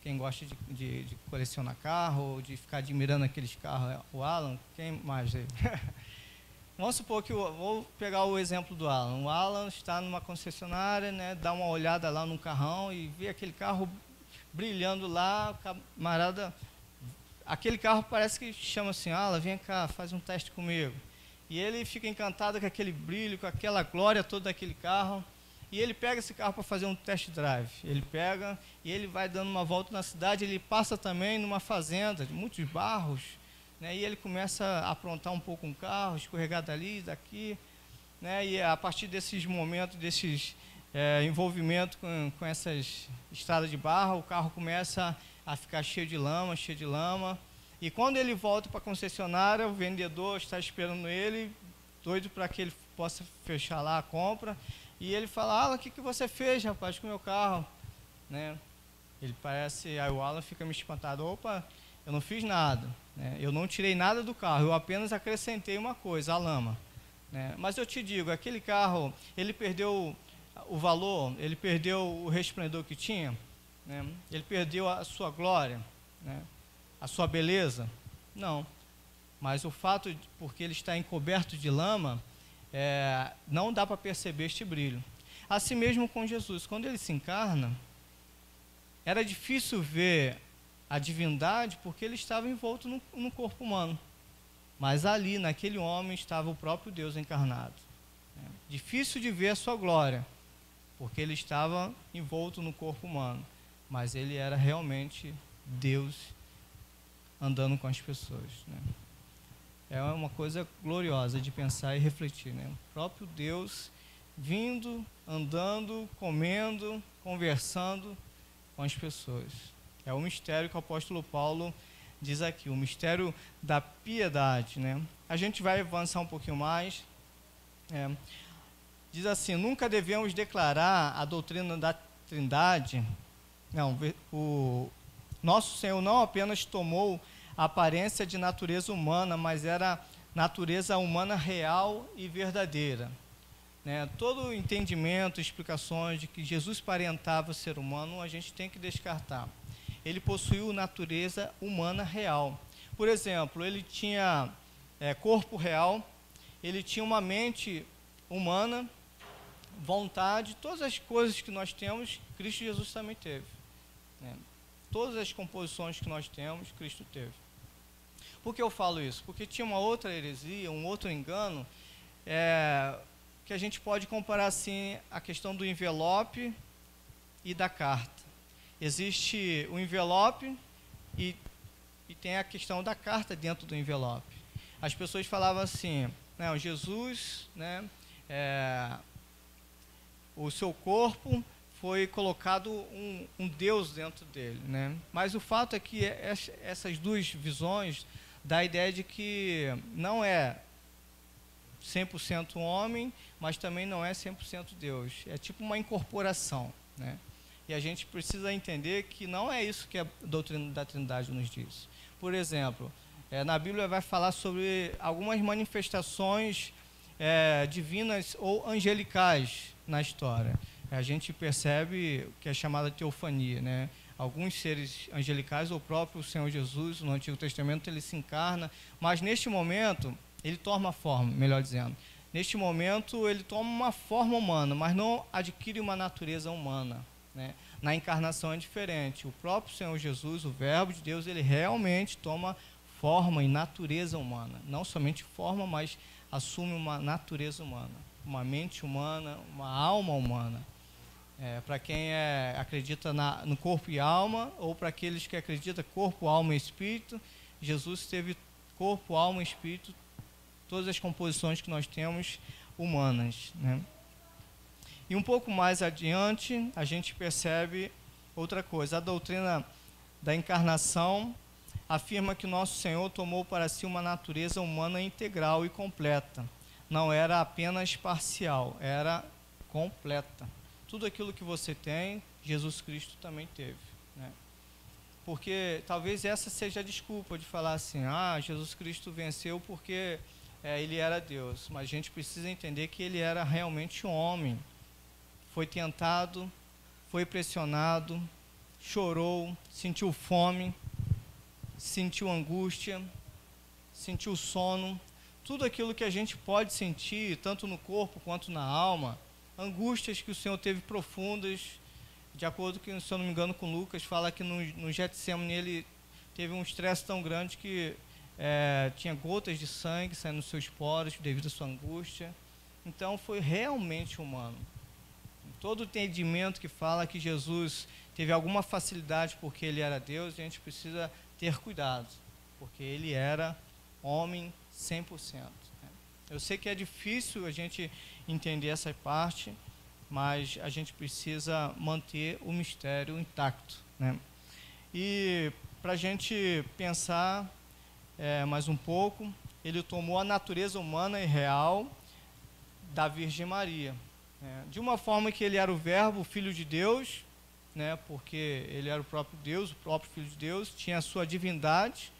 quem gosta de colecionar carro, ou de ficar admirando aqueles carros, o Alan, quem mais aí? Vamos supor que vou pegar o exemplo do Alan. O Alan está numa concessionária, né, dá uma olhada lá no carrão e vê aquele carro brilhando lá, o camarada, aquele carro parece que chama assim: Alan, vem cá, faz um teste comigo. E ele fica encantado com aquele brilho, com aquela glória toda daquele carro. E ele pega esse carro para fazer um test drive. Ele pega e ele vai dando uma volta na cidade. Ele passa também numa fazenda de muitos barros, né? E ele começa a aprontar um pouco um carro, escorregar dali, daqui, né? E a partir desses momentos, desses envolvimento com essas estradas de barro, o carro começa a ficar cheio de lama, cheio de lama. E quando ele volta para a concessionária, o vendedor está esperando ele, doido para que ele possa fechar lá a compra. E ele fala: Alan, o que você fez, rapaz, com o meu carro? Né? Ele parece, aí o Alan fica me espantado: opa, eu não fiz nada, né? Eu não tirei nada do carro, eu apenas acrescentei uma coisa, a lama, né? Mas eu te digo, aquele carro, ele perdeu o valor, ele perdeu o resplendor que tinha, né? Ele perdeu a sua glória, né? A sua beleza? Não. Mas o fato, porque ele está encoberto de lama, não dá para perceber este brilho. Assim mesmo com Jesus, quando ele se encarna, era difícil ver a divindade porque ele estava envolto no corpo humano. Mas ali, naquele homem, estava o próprio Deus encarnado, né? Difícil de ver a sua glória, porque ele estava envolto no corpo humano, mas ele era realmente Deus andando com as pessoas, né? É uma coisa gloriosa de pensar e refletir, né? O próprio Deus vindo, andando, comendo, conversando com as pessoas. É o mistério que o apóstolo Paulo diz aqui, o mistério da piedade, né? A gente vai avançar um pouquinho mais. Diz assim: nunca devemos declarar a doutrina da Trindade. Não, o nosso Senhor não apenas tomou a aparência de natureza humana, mas era natureza humana real e verdadeira, né? Todo o entendimento, explicações de que Jesus parentava o ser humano, a gente tem que descartar. Ele possuiu natureza humana real. Por exemplo, ele tinha corpo real, ele tinha uma mente humana, vontade, todas as coisas que nós temos, Cristo Jesus também teve, né? Todas as composições que nós temos, Cristo teve. Por que eu falo isso? Porque tinha uma outra heresia, um outro engano, que a gente pode comparar assim a questão do envelope e da carta. Existe o envelope e tem a questão da carta dentro do envelope. As pessoas falavam assim, né, Jesus, né, o seu corpo foi colocado um Deus dentro dele, né? Mas o fato é que essas duas visões dá a ideia de que não é 100% homem, mas também não é 100% Deus. É tipo uma incorporação, né? E a gente precisa entender que não é isso que a doutrina da Trindade nos diz. Por exemplo, na Bíblia vai falar sobre algumas manifestações divinas ou angelicais na história. A gente percebe que é chamada teofania, né? Alguns seres angelicais, ou o próprio Senhor Jesus, no Antigo Testamento, ele se encarna, mas neste momento, ele toma forma, melhor dizendo. Neste momento, ele toma uma forma humana, mas não adquire uma natureza humana, né? Na encarnação é diferente. O próprio Senhor Jesus, o Verbo de Deus, ele realmente toma forma e natureza humana. Não somente forma, mas assume uma natureza humana, uma mente humana, uma alma humana. Para quem acredita no corpo e alma, ou para aqueles que acreditam corpo, alma e espírito, Jesus teve corpo, alma e espírito, todas as composições que nós temos humanas, né? E um pouco mais adiante, a gente percebe outra coisa. A doutrina da encarnação afirma que nosso Senhor tomou para si uma natureza humana integral e completa. Não era apenas parcial, era completa. Tudo aquilo que você tem, Jesus Cristo também teve, né? Porque talvez essa seja a desculpa de falar assim, Jesus Cristo venceu porque ele era Deus. Mas a gente precisa entender que ele era realmente um homem. Foi tentado, foi pressionado, chorou, sentiu fome, sentiu angústia, sentiu sono. Tudo aquilo que a gente pode sentir, tanto no corpo quanto na alma, angústias que o Senhor teve profundas, de acordo com, se eu não me engano, com Lucas, fala que no Getsemane ele teve um estresse tão grande que tinha gotas de sangue saindo dos seus poros devido à sua angústia. Então foi realmente humano. Todo o entendimento que fala que Jesus teve alguma facilidade porque ele era Deus, a gente precisa ter cuidado, porque ele era homem 100%. Eu sei que é difícil a gente entender essa parte, mas a gente precisa manter o mistério intacto, né? E para a gente pensar mais um pouco, ele tomou a natureza humana e real da Virgem Maria, né? De uma forma que ele era o Verbo, o Filho de Deus, né? Porque ele era o próprio Deus, o próprio Filho de Deus, tinha a sua divindade,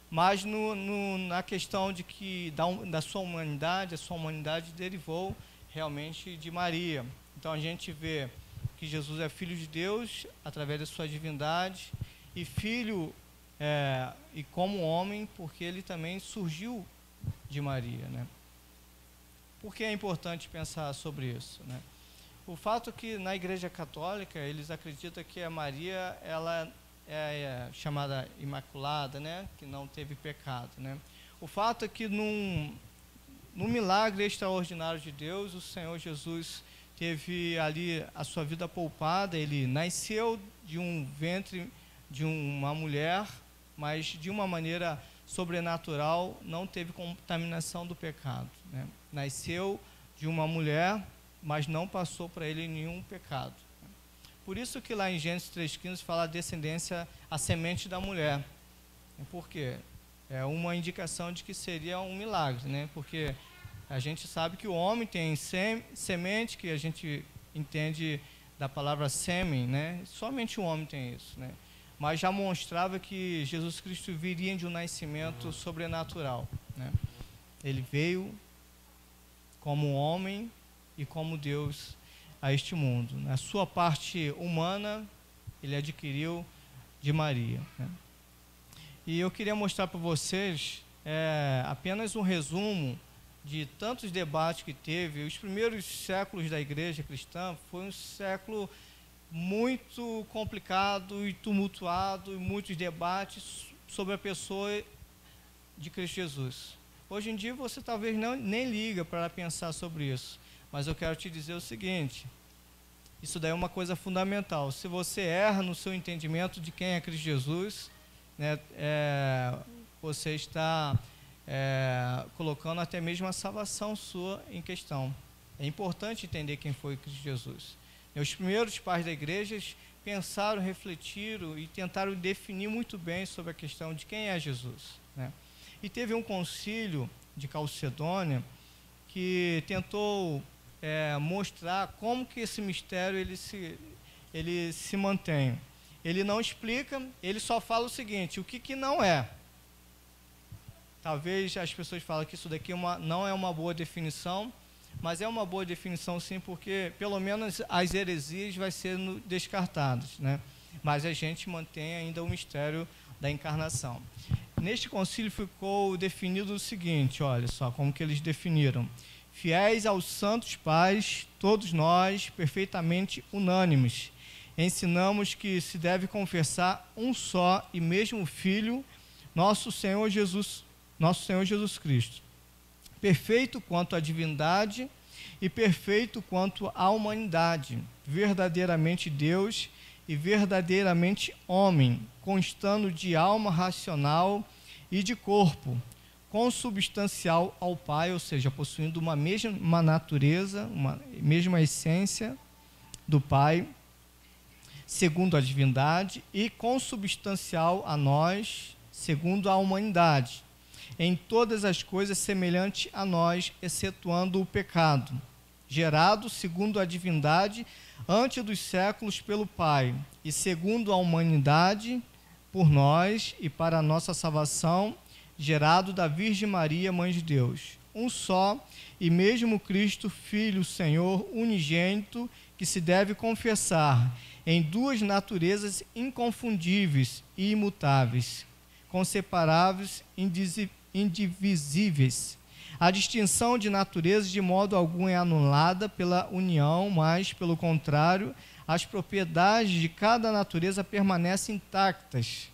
mas na questão de que da sua humanidade, a sua humanidade derivou realmente de Maria. Então a gente vê que Jesus é Filho de Deus através da sua divindade e filho e como homem, porque ele também surgiu de Maria, né? Por que é importante pensar sobre isso, né? O fato é que na Igreja Católica eles acreditam que a Maria ela é chamada imaculada, né? Que não teve pecado, né? O fato é que num milagre extraordinário de Deus, o Senhor Jesus teve ali a sua vida poupada. Ele nasceu de um ventre de uma mulher, mas de uma maneira sobrenatural, não teve contaminação do pecado, né? Nasceu de uma mulher, mas não passou para ele nenhum pecado. Por isso que lá em Gênesis 3,15 fala a descendência, a semente da mulher. Por quê? É uma indicação de que seria um milagre, né? Porque a gente sabe que o homem tem semente, que a gente entende da palavra sêmen, né? Somente o homem tem isso, né? Mas já mostrava que Jesus Cristo viria de um nascimento sobrenatural, né? Ele veio como homem e como Deus a este mundo. Na sua parte humana, ele adquiriu de Maria, né? E eu queria mostrar para vocês apenas um resumo de tantos debates que teve. Os primeiros séculos da igreja cristã foi um século muito complicado e tumultuado, e muitos debates sobre a pessoa de Cristo Jesus. Hoje em dia você talvez nem liga para pensar sobre isso, mas eu quero te dizer o seguinte: isso daí é uma coisa fundamental. Se você erra no seu entendimento de quem é Cristo Jesus, né, você está colocando até mesmo a salvação sua em questão. É importante entender quem foi Cristo Jesus. Os primeiros pais da igreja pensaram, refletiram e tentaram definir muito bem sobre a questão de quem é Jesus, né? E teve um concílio de Calcedônia que tentou mostrar como que esse mistério ele se mantém. Ele não explica, ele só fala o seguinte: o que não é. Talvez as pessoas falem que isso daqui não é uma boa definição, mas é uma boa definição sim, porque pelo menos as heresias vai ser descartadas, né? Mas a gente mantém ainda o mistério da encarnação. Neste concílio ficou definido o seguinte, olha só como que eles definiram: fiéis aos santos pais, todos nós, perfeitamente unânimes, ensinamos que se deve confessar um só e mesmo Filho, nosso Senhor Jesus Cristo, perfeito quanto à divindade e perfeito quanto à humanidade, verdadeiramente Deus e verdadeiramente homem, constando de alma racional e de corpo, consubstancial ao Pai, ou seja, possuindo uma mesma natureza, uma mesma essência do Pai, segundo a divindade, e consubstancial a nós, segundo a humanidade, em todas as coisas semelhante a nós, excetuando o pecado, gerado segundo a divindade antes dos séculos pelo Pai, e segundo a humanidade por nós e para a nossa salvação, gerado da Virgem Maria, Mãe de Deus, um só e mesmo Cristo, Filho, Senhor, unigênito, que se deve confessar em duas naturezas inconfundíveis e imutáveis, conseparáveis, indivisíveis. A distinção de natureza de modo algum é anulada pela união, mas, pelo contrário, as propriedades de cada natureza permanecem intactas,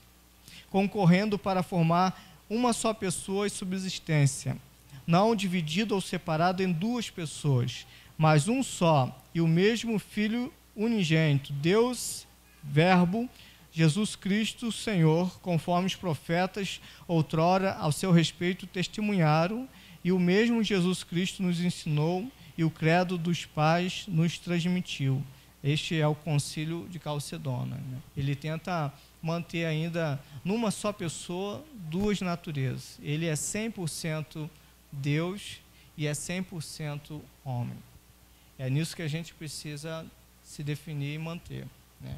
concorrendo para formar uma só pessoa e subsistência, não dividido ou separado em duas pessoas, mas um só e o mesmo Filho unigênito, Deus, Verbo, Jesus Cristo, Senhor, conforme os profetas outrora ao seu respeito testemunharam, e o mesmo Jesus Cristo nos ensinou e o credo dos pais nos transmitiu. Este é o concílio de Calcedônia, né? Ele tenta manter ainda numa só pessoa duas naturezas. Ele é 100% Deus e é 100% homem. É nisso que a gente precisa se definir e manter, né?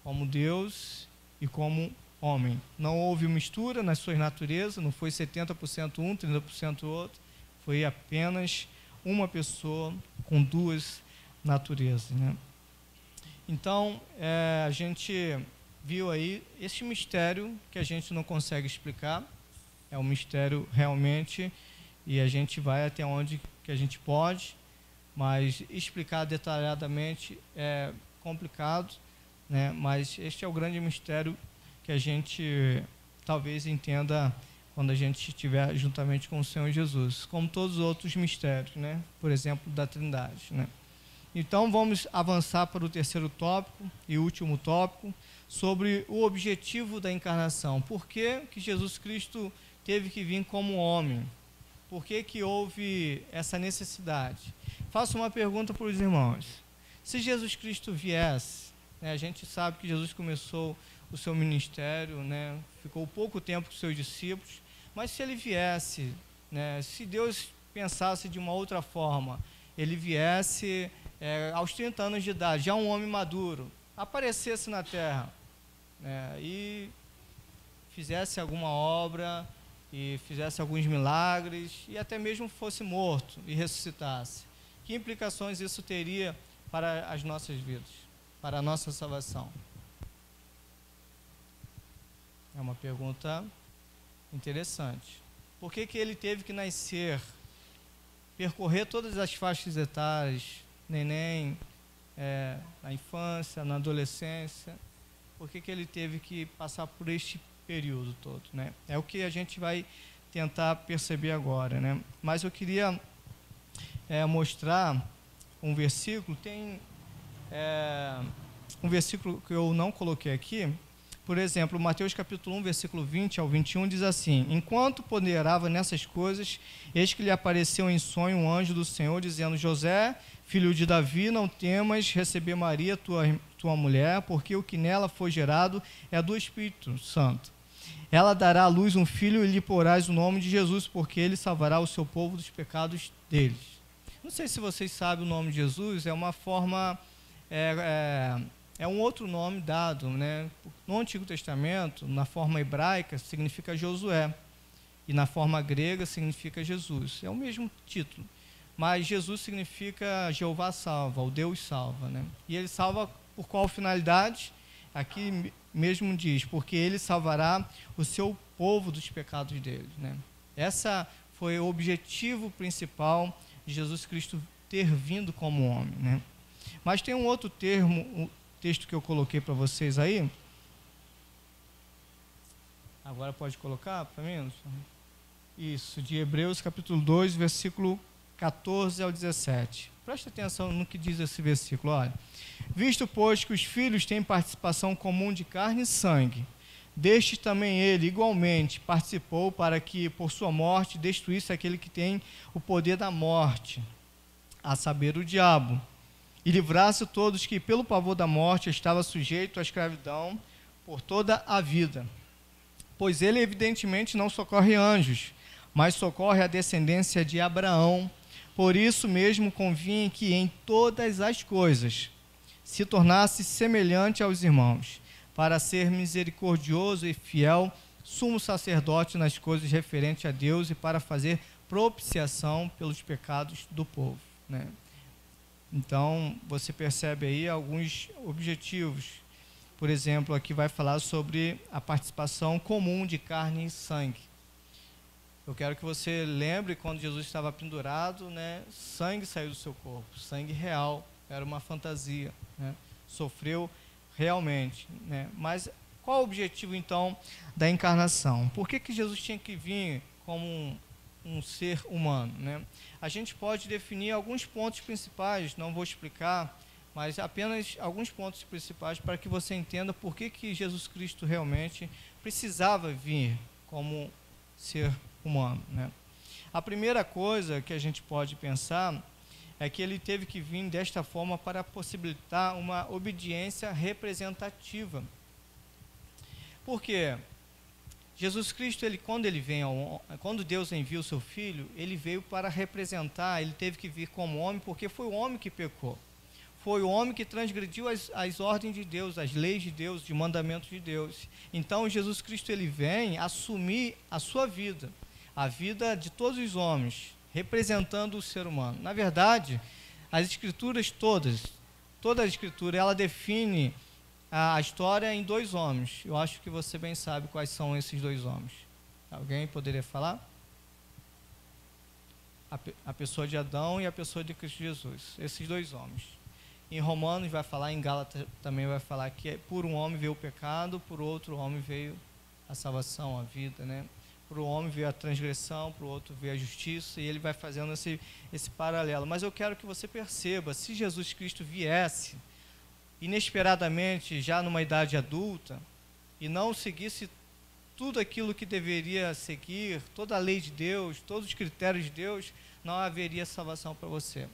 Como Deus e como homem. Não houve mistura nas suas naturezas, não foi 70% um, 30% outro, foi apenas uma pessoa com duas naturezas, né? Então, a gente viu aí esse mistério que a gente não consegue explicar, é um mistério realmente, e a gente vai até onde que a gente pode, mas explicar detalhadamente é complicado, né? Mas este é o grande mistério que a gente talvez entenda quando a gente estiver juntamente com o Senhor Jesus, como todos os outros mistérios, né? Por exemplo, da Trindade, né? Então vamos avançar para o terceiro tópico e último tópico, sobre o objetivo da encarnação. Por que que Jesus Cristo teve que vir como homem? Por que que houve essa necessidade? Faço uma pergunta para os irmãos. Se Jesus Cristo viesse, né, a gente sabe que Jesus começou o seu ministério, né, ficou pouco tempo com seus discípulos, mas se ele viesse, né, se Deus pensasse de uma outra forma, ele viesse aos 30 anos de idade, já um homem maduro, aparecesse na terra, né, e fizesse alguma obra, e fizesse alguns milagres, e até mesmo fosse morto e ressuscitasse, que implicações isso teria para as nossas vidas, para a nossa salvação? É uma pergunta interessante. Por que que ele teve que nascer, percorrer todas as faixas etárias, neném, na infância, na adolescência? Por que que ele teve que passar por este período todo, né? É o que a gente vai tentar perceber agora, né? Mas eu queria mostrar um versículo. Tem um versículo que eu não coloquei aqui. Por exemplo, Mateus capítulo 1, versículo 20 ao 21 diz assim: enquanto ponderava nessas coisas, eis que lhe apareceu em sonho um anjo do Senhor, dizendo: José, filho de Davi, não temas receber Maria, tua mulher, porque o que nela foi gerado é do Espírito Santo. Ela dará à luz um filho e lhe porás o nome de Jesus, porque ele salvará o seu povo dos pecados deles. Não sei se vocês sabem o nome de Jesus, é uma forma... É um outro nome dado, né? No Antigo Testamento, na forma hebraica, significa Josué, e na forma grega significa Jesus. É o mesmo título, mas Jesus significa Jeová salva, o Deus salva, né? E ele salva por qual finalidade? Aqui mesmo diz, porque ele salvará o seu povo dos pecados deles, né? Essa foi o objetivo principal de Jesus Cristo ter vindo como homem, né? Mas tem um outro termo, texto que eu coloquei para vocês aí. Agora pode colocar para mim? Isso, de Hebreus capítulo 2, versículo 14 ao 17. Presta atenção no que diz esse versículo. Olha: visto, pois, que os filhos têm participação comum de carne e sangue, destes também ele igualmente participou, para que por sua morte destruísse aquele que tem o poder da morte, a saber, o diabo, e livrasse todos que, pelo pavor da morte, estava sujeito à escravidão por toda a vida. Pois ele, evidentemente, não socorre anjos, mas socorre a descendência de Abraão. Por isso mesmo convinha que em todas as coisas se tornasse semelhante aos irmãos, para ser misericordioso e fiel, sumo sacerdote nas coisas referentes a Deus e para fazer propiciação pelos pecados do povo, né? Então, você percebe aí alguns objetivos. Por exemplo, aqui vai falar sobre a participação comum de carne e sangue. Eu quero que você lembre quando Jesus estava pendurado, né? Sangue saiu do seu corpo, sangue real, era uma fantasia, né? Sofreu realmente, né? Mas qual o objetivo então da encarnação? Por que Jesus tinha que vir como um ser humano, né? A gente pode definir alguns pontos principais, não vou explicar, mas apenas alguns pontos principais para que você entenda por que Jesus Cristo realmente precisava vir como ser humano, né? A primeira coisa que a gente pode pensar é que ele teve que vir desta forma para possibilitar uma obediência representativa. Por quê? Jesus Cristo, quando Deus envia o seu Filho, ele veio para representar, ele teve que vir como homem, porque foi o homem que pecou. Foi o homem que transgrediu as ordens de Deus, as leis de Deus, os mandamentos de Deus. Então, Jesus Cristo, ele vem assumir a sua vida, a vida de todos os homens, representando o ser humano. Na verdade, as Escrituras toda a Escritura, ela define a história em dois homens. Eu acho que você bem sabe quais são esses dois homens. Alguém poderia falar? A pessoa de Adão e a pessoa de Cristo Jesus. Esses dois homens. Em Romanos vai falar, em Gálatas também vai falar que por um homem veio o pecado, por outro homem veio a salvação, a vida, né? Por um homem veio a transgressão, por outro veio a justiça, e ele vai fazendo esse paralelo. Mas eu quero que você perceba, se Jesus Cristo viesse inesperadamente, já numa idade adulta, e não seguisse tudo aquilo que deveria seguir, toda a lei de Deus, todos os critérios de Deus, não haveria salvação para você,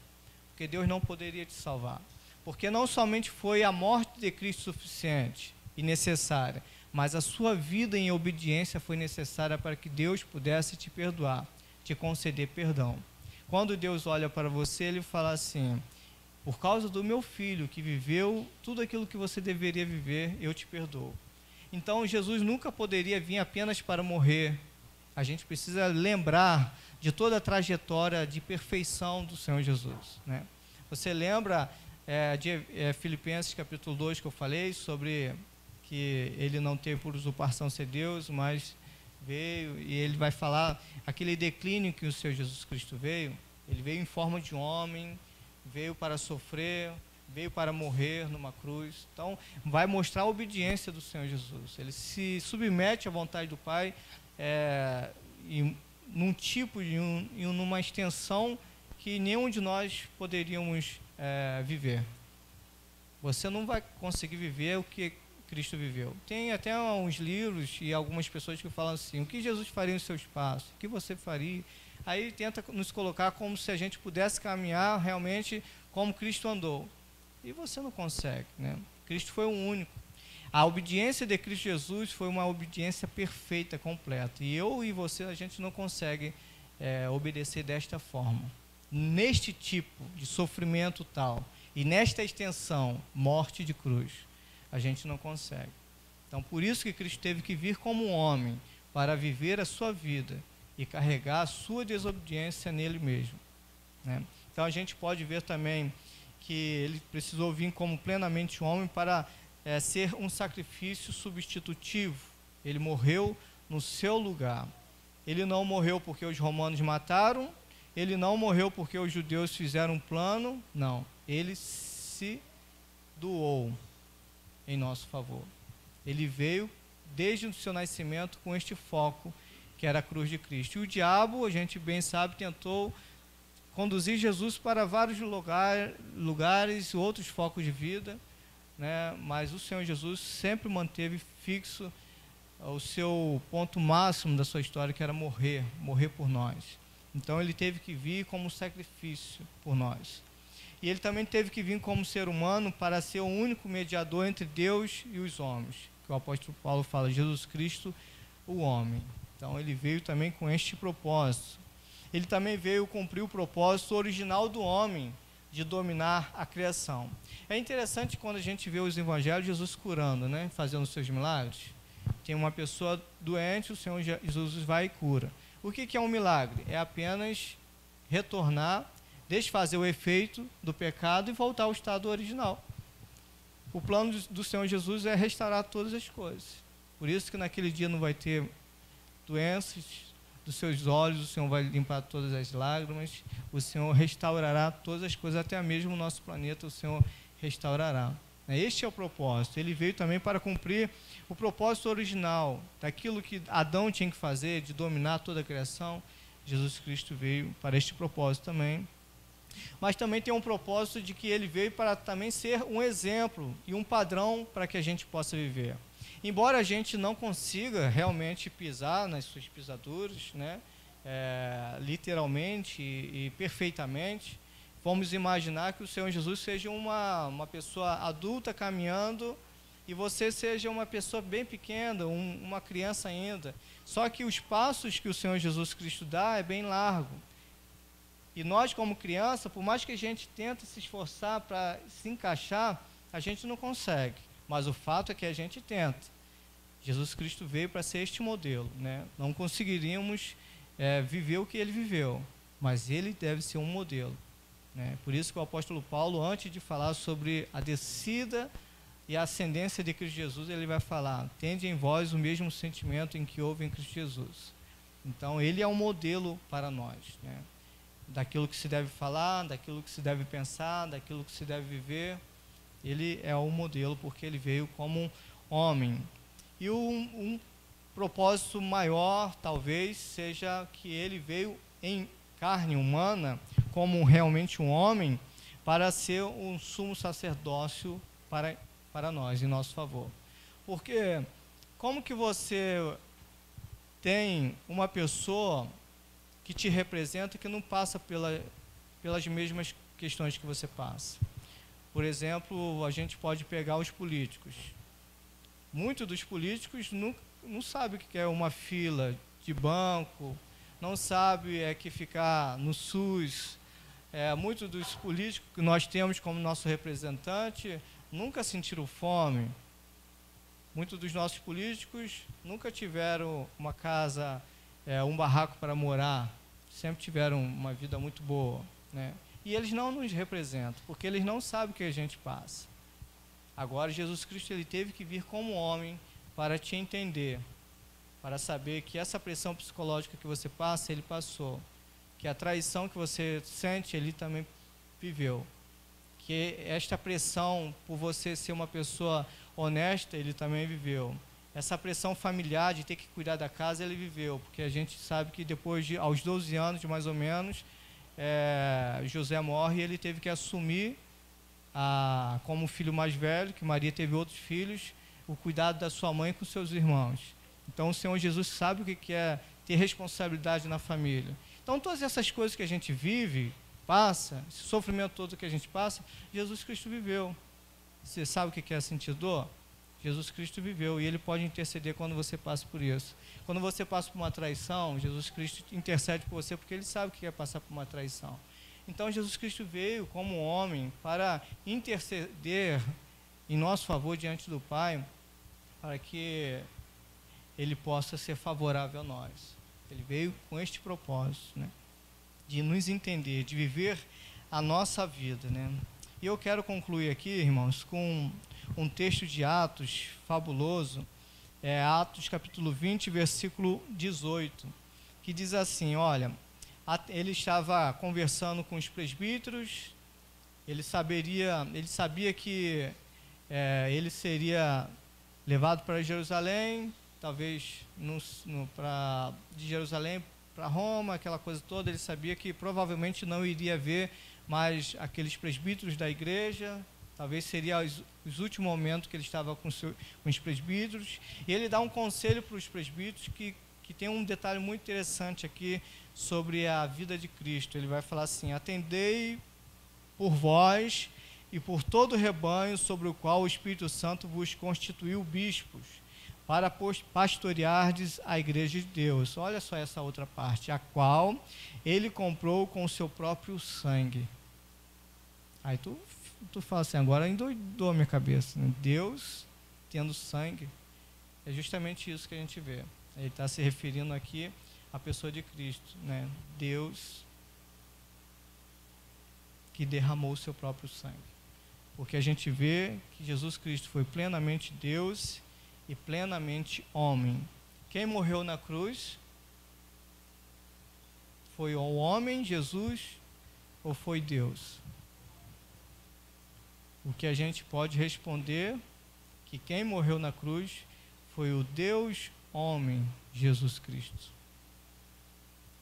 porque Deus não poderia te salvar, porque não somente foi a morte de Cristo suficiente e necessária, mas a sua vida em obediência foi necessária para que Deus pudesse te perdoar, te conceder perdão. Quando Deus olha para você, ele fala assim: por causa do meu filho que viveu tudo aquilo que você deveria viver, eu te perdoo. Então, Jesus nunca poderia vir apenas para morrer. A gente precisa lembrar de toda a trajetória de perfeição do Senhor Jesus, né? Você lembra de Filipenses capítulo 2 que eu falei sobre que ele não teve por usurpação ser Deus, mas veio, e ele vai falar aquele declínio que o Senhor Jesus Cristo veio. Ele veio em forma de homem, veio para sofrer, veio para morrer numa cruz. Então, vai mostrar a obediência do Senhor Jesus. Ele se submete à vontade do Pai, num tipo, numa extensão que nenhum de nós poderíamos viver. Você não vai conseguir viver o que Cristo viveu. Tem até uns livros e algumas pessoas que falam assim: o que Jesus faria no seu espaço? O que você faria? Aí tenta nos colocar como se a gente pudesse caminhar realmente como Cristo andou. E você não consegue, né? Cristo foi o único. A obediência de Cristo Jesus foi uma obediência perfeita, completa. E eu e você, a gente não consegue obedecer desta forma. Neste tipo de sofrimento tal, e nesta extensão, morte de cruz, a gente não consegue. Então, por isso que Cristo teve que vir como homem, para viver a sua vida e carregar a sua desobediência nele mesmo, né? Então, a gente pode ver também que ele precisou vir como plenamente homem para ser um sacrifício substitutivo. Ele morreu no seu lugar. Ele não morreu porque os romanos mataram, ele não morreu porque os judeus fizeram um plano, não. Ele se doou em nosso favor. Ele veio desde o seu nascimento com este foco, que era a cruz de Cristo. E o diabo, a gente bem sabe, tentou conduzir Jesus para vários lugares, outros focos de vida, né? Mas o Senhor Jesus sempre manteve fixo o seu ponto máximo da sua história, que era morrer por nós. Então ele teve que vir como sacrifício por nós. E ele também teve que vir como ser humano para ser o único mediador entre Deus e os homens, que o apóstolo Paulo fala, Jesus Cristo, o homem. Então ele veio também com este propósito. Ele também veio cumprir o propósito original do homem, de dominar a criação. É interessante quando a gente vê os evangelhos, Jesus curando, né? Fazendo seus milagres. Tem uma pessoa doente, o Senhor Jesus vai e cura. O que é um milagre? É apenas retornar, desfazer o efeito do pecado e voltar ao estado original. O plano do Senhor Jesus é restaurar todas as coisas. Por isso que naquele dia não vai ter doenças dos seus olhos, o Senhor vai limpar todas as lágrimas, o Senhor restaurará todas as coisas, até mesmo o nosso planeta, o Senhor restaurará. Este é o propósito. Ele veio também para cumprir o propósito original, daquilo que Adão tinha que fazer, de dominar toda a criação. Jesus Cristo veio para este propósito também. Mas também tem um propósito de que ele veio para também ser um exemplo e um padrão para que a gente possa viver. Embora a gente não consiga realmente pisar nas suas pisaduras, né, literalmente e perfeitamente, vamos imaginar que o Senhor Jesus seja uma pessoa adulta caminhando e você seja uma pessoa bem pequena, uma criança ainda. Só que os passos que o Senhor Jesus Cristo dá é bem largo. E nós, como criança, por mais que a gente tente se esforçar para se encaixar, a gente não consegue. Mas o fato é que a gente tenta. Jesus Cristo veio para ser este modelo, né? Não conseguiríamos viver o que ele viveu, mas ele deve ser um modelo, né? Por isso que o apóstolo Paulo, antes de falar sobre a descida e a ascendência de Cristo Jesus, ele vai falar: tende em vós o mesmo sentimento em que houve em Cristo Jesus. Então ele é um modelo para nós, né? Daquilo que se deve falar, daquilo que se deve pensar, daquilo que se deve viver. Ele é um modelo porque ele veio como um homem. E um propósito maior, talvez, seja que ele veio em carne humana, como realmente um homem, para ser um sumo sacerdócio para nós, em nosso favor. Porque como que você tem uma pessoa que te representa que não passa pelas mesmas questões que você passa? Por exemplo, a gente pode pegar os políticos. Muitos dos políticos não sabem o que é uma fila de banco, não sabem que ficar no SUS. Muitos dos políticos que nós temos como nosso representante nunca sentiram fome. Muitos dos nossos políticos nunca tiveram uma casa, um barraco para morar. Sempre tiveram uma vida muito boa, né? E eles não nos representam, porque eles não sabem o que a gente passa. Agora, Jesus Cristo ele teve que vir como homem para te entender, para saber que essa pressão psicológica que você passa, ele passou. Que a traição que você sente, ele também viveu. Que esta pressão por você ser uma pessoa honesta, ele também viveu. Essa pressão familiar de ter que cuidar da casa, ele viveu. Porque a gente sabe que depois aos 12 anos, mais ou menos, José morre e ele teve que assumir, como filho mais velho, que Maria teve outros filhos, o cuidado da sua mãe com seus irmãos. Então o Senhor Jesus sabe o que é ter responsabilidade na família. Então todas essas coisas que a gente vive, passa, esse sofrimento todo que a gente passa, Jesus Cristo viveu. Você sabe o que é sentir dor? Jesus Cristo viveu e Ele pode interceder quando você passa por isso. Quando você passa por uma traição, Jesus Cristo intercede por você porque Ele sabe o que é passar por uma traição. Então Jesus Cristo veio como homem para interceder em nosso favor diante do Pai, para que Ele possa ser favorável a nós. Ele veio com este propósito, né, de nos entender, de viver a nossa vida, né? E eu quero concluir aqui, irmãos, com um texto de Atos fabuloso, Atos capítulo 20, versículo 18, que diz assim, olha, ele estava conversando com os presbíteros, ele sabia que ele seria levado para Jerusalém, talvez de Jerusalém para Roma, aquela coisa toda. Ele sabia que provavelmente não iria ver mais aqueles presbíteros da igreja, talvez seria os últimos momentos que ele estava com os presbíteros, e ele dá um conselho para os presbíteros que tem um detalhe muito interessante aqui sobre a vida de Cristo. Ele vai falar assim: atendei por vós e por todo o rebanho sobre o qual o Espírito Santo vos constituiu bispos, para pastoreardes a igreja de Deus. Olha só essa outra parte, a qual ele comprou com o seu próprio sangue. Aí tu fala assim, agora endoidou a minha cabeça, né? Deus tendo sangue. É justamente isso que a gente vê. Ele está se referindo aqui à pessoa de Cristo, né? Deus que derramou o seu próprio sangue. Porque a gente vê que Jesus Cristo foi plenamente Deus e plenamente homem. Quem morreu na cruz? Foi o homem, Jesus, ou foi Deus? O que a gente pode responder que quem morreu na cruz foi o Deus homem, Jesus Cristo.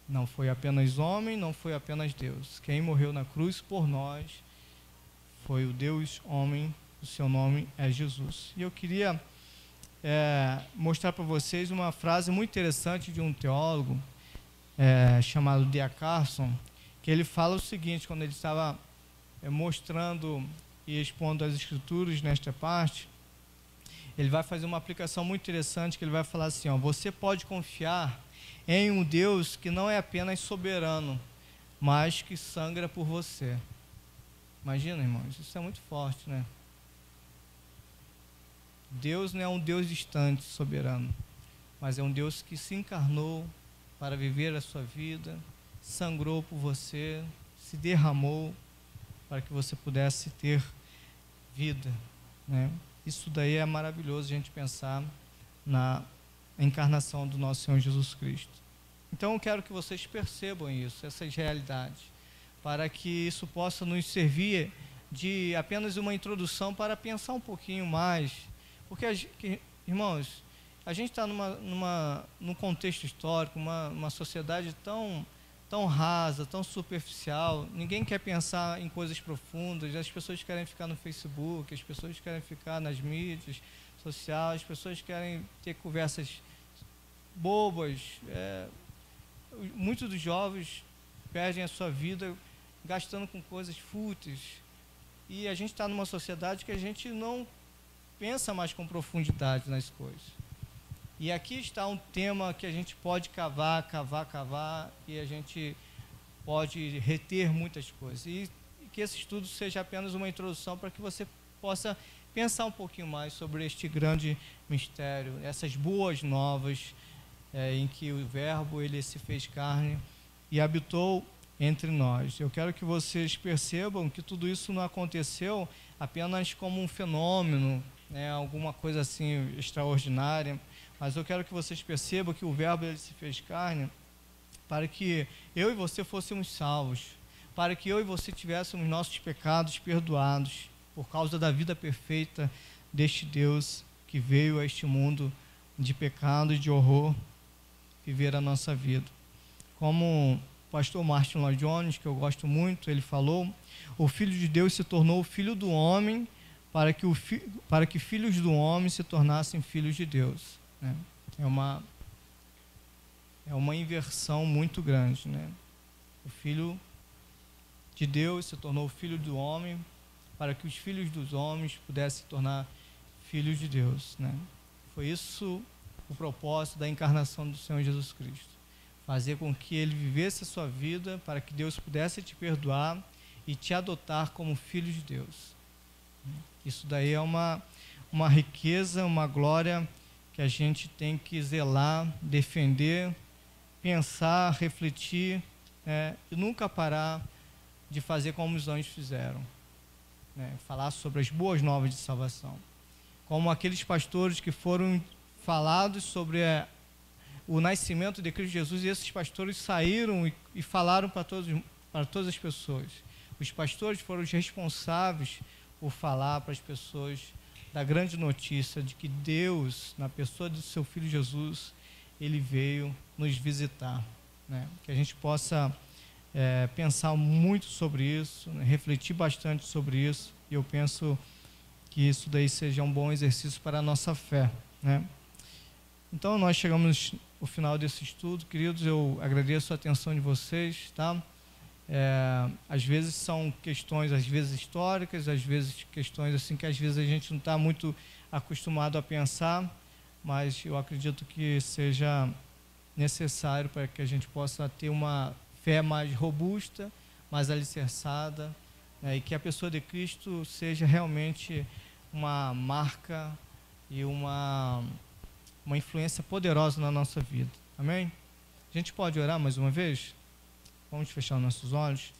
Não foi apenas homem, não foi apenas Deus. Quem morreu na cruz por nós foi o Deus homem, o seu nome é Jesus. E eu queria mostrar para vocês uma frase muito interessante de um teólogo chamado D.A. Carson, que ele fala o seguinte, quando ele estava mostrando e expondo as escrituras nesta parte. Ele vai fazer uma aplicação muito interessante, que ele vai falar assim, ó, você pode confiar em um Deus que não é apenas soberano, mas que sangra por você. Imagina, irmãos, isso é muito forte, né? Deus não é um Deus distante, soberano, mas é um Deus que se encarnou para viver a sua vida, sangrou por você, se derramou para que você pudesse ter vida, né? Isso daí é maravilhoso a gente pensar na encarnação do nosso Senhor Jesus Cristo. Então eu quero que vocês percebam isso, essas realidades, para que isso possa nos servir de apenas uma introdução para pensar um pouquinho mais. Porque, irmãos, a gente está num contexto histórico, uma sociedade tão rasa, tão superficial. Ninguém quer pensar em coisas profundas. As pessoas querem ficar no Facebook, as pessoas querem ficar nas mídias sociais, as pessoas querem ter conversas bobas. Muitos dos jovens perdem a sua vida gastando com coisas fúteis. E a gente está numa sociedade que a gente não pensa mais com profundidade nas coisas. E aqui está um tema que a gente pode cavar, e a gente pode reter muitas coisas. E que esse estudo seja apenas uma introdução para que você possa pensar um pouquinho mais sobre este grande mistério, essas boas novas em que o Verbo ele se fez carne e habitou entre nós. Eu quero que vocês percebam que tudo isso não aconteceu apenas como um fenômeno, né, alguma coisa assim extraordinária, mas eu quero que vocês percebam que o Verbo ele se fez carne para que eu e você fôssemos salvos, para que eu e você tivéssemos nossos pecados perdoados por causa da vida perfeita deste Deus que veio a este mundo de pecado e de horror viver a nossa vida. Como o pastor Martin Lloyd Jones, que eu gosto muito, ele falou: o Filho de Deus se tornou o Filho do homem para que filhos do homem se tornassem filhos de Deus, né? É uma inversão muito grande, né? O Filho de Deus se tornou o Filho do homem para que os filhos dos homens pudessem se tornar filhos de Deus, né? Foi isso o propósito da encarnação do Senhor Jesus Cristo. Fazer com que ele vivesse a sua vida para que Deus pudesse te perdoar e te adotar como filho de Deus. Isso daí é uma riqueza, uma glória que a gente tem que zelar, defender, pensar, refletir, e nunca parar de fazer como os anjos fizeram, né? Falar sobre as boas novas de salvação. Como aqueles pastores que foram falados sobre o nascimento de Cristo Jesus, e esses pastores saíram e falaram para todas as pessoas. Os pastores foram os responsáveis por falar para as pessoas da grande notícia de que Deus, na pessoa do seu Filho Jesus, ele veio nos visitar, né? Que a gente possa pensar muito sobre isso, né? Refletir bastante sobre isso, e eu penso que isso daí seja um bom exercício para a nossa fé, né? Então, nós chegamos ao final desse estudo, queridos. Eu agradeço a atenção de vocês, tá? Às vezes são questões, às vezes históricas, às vezes questões assim que às vezes a gente não está muito acostumado a pensar, mas eu acredito que seja necessário para que a gente possa ter uma fé mais robusta, mais alicerçada, né? E que a pessoa de Cristo seja realmente uma marca e uma influência poderosa na nossa vida. Amém? A gente pode orar mais uma vez? Vamos fechar nossos olhos.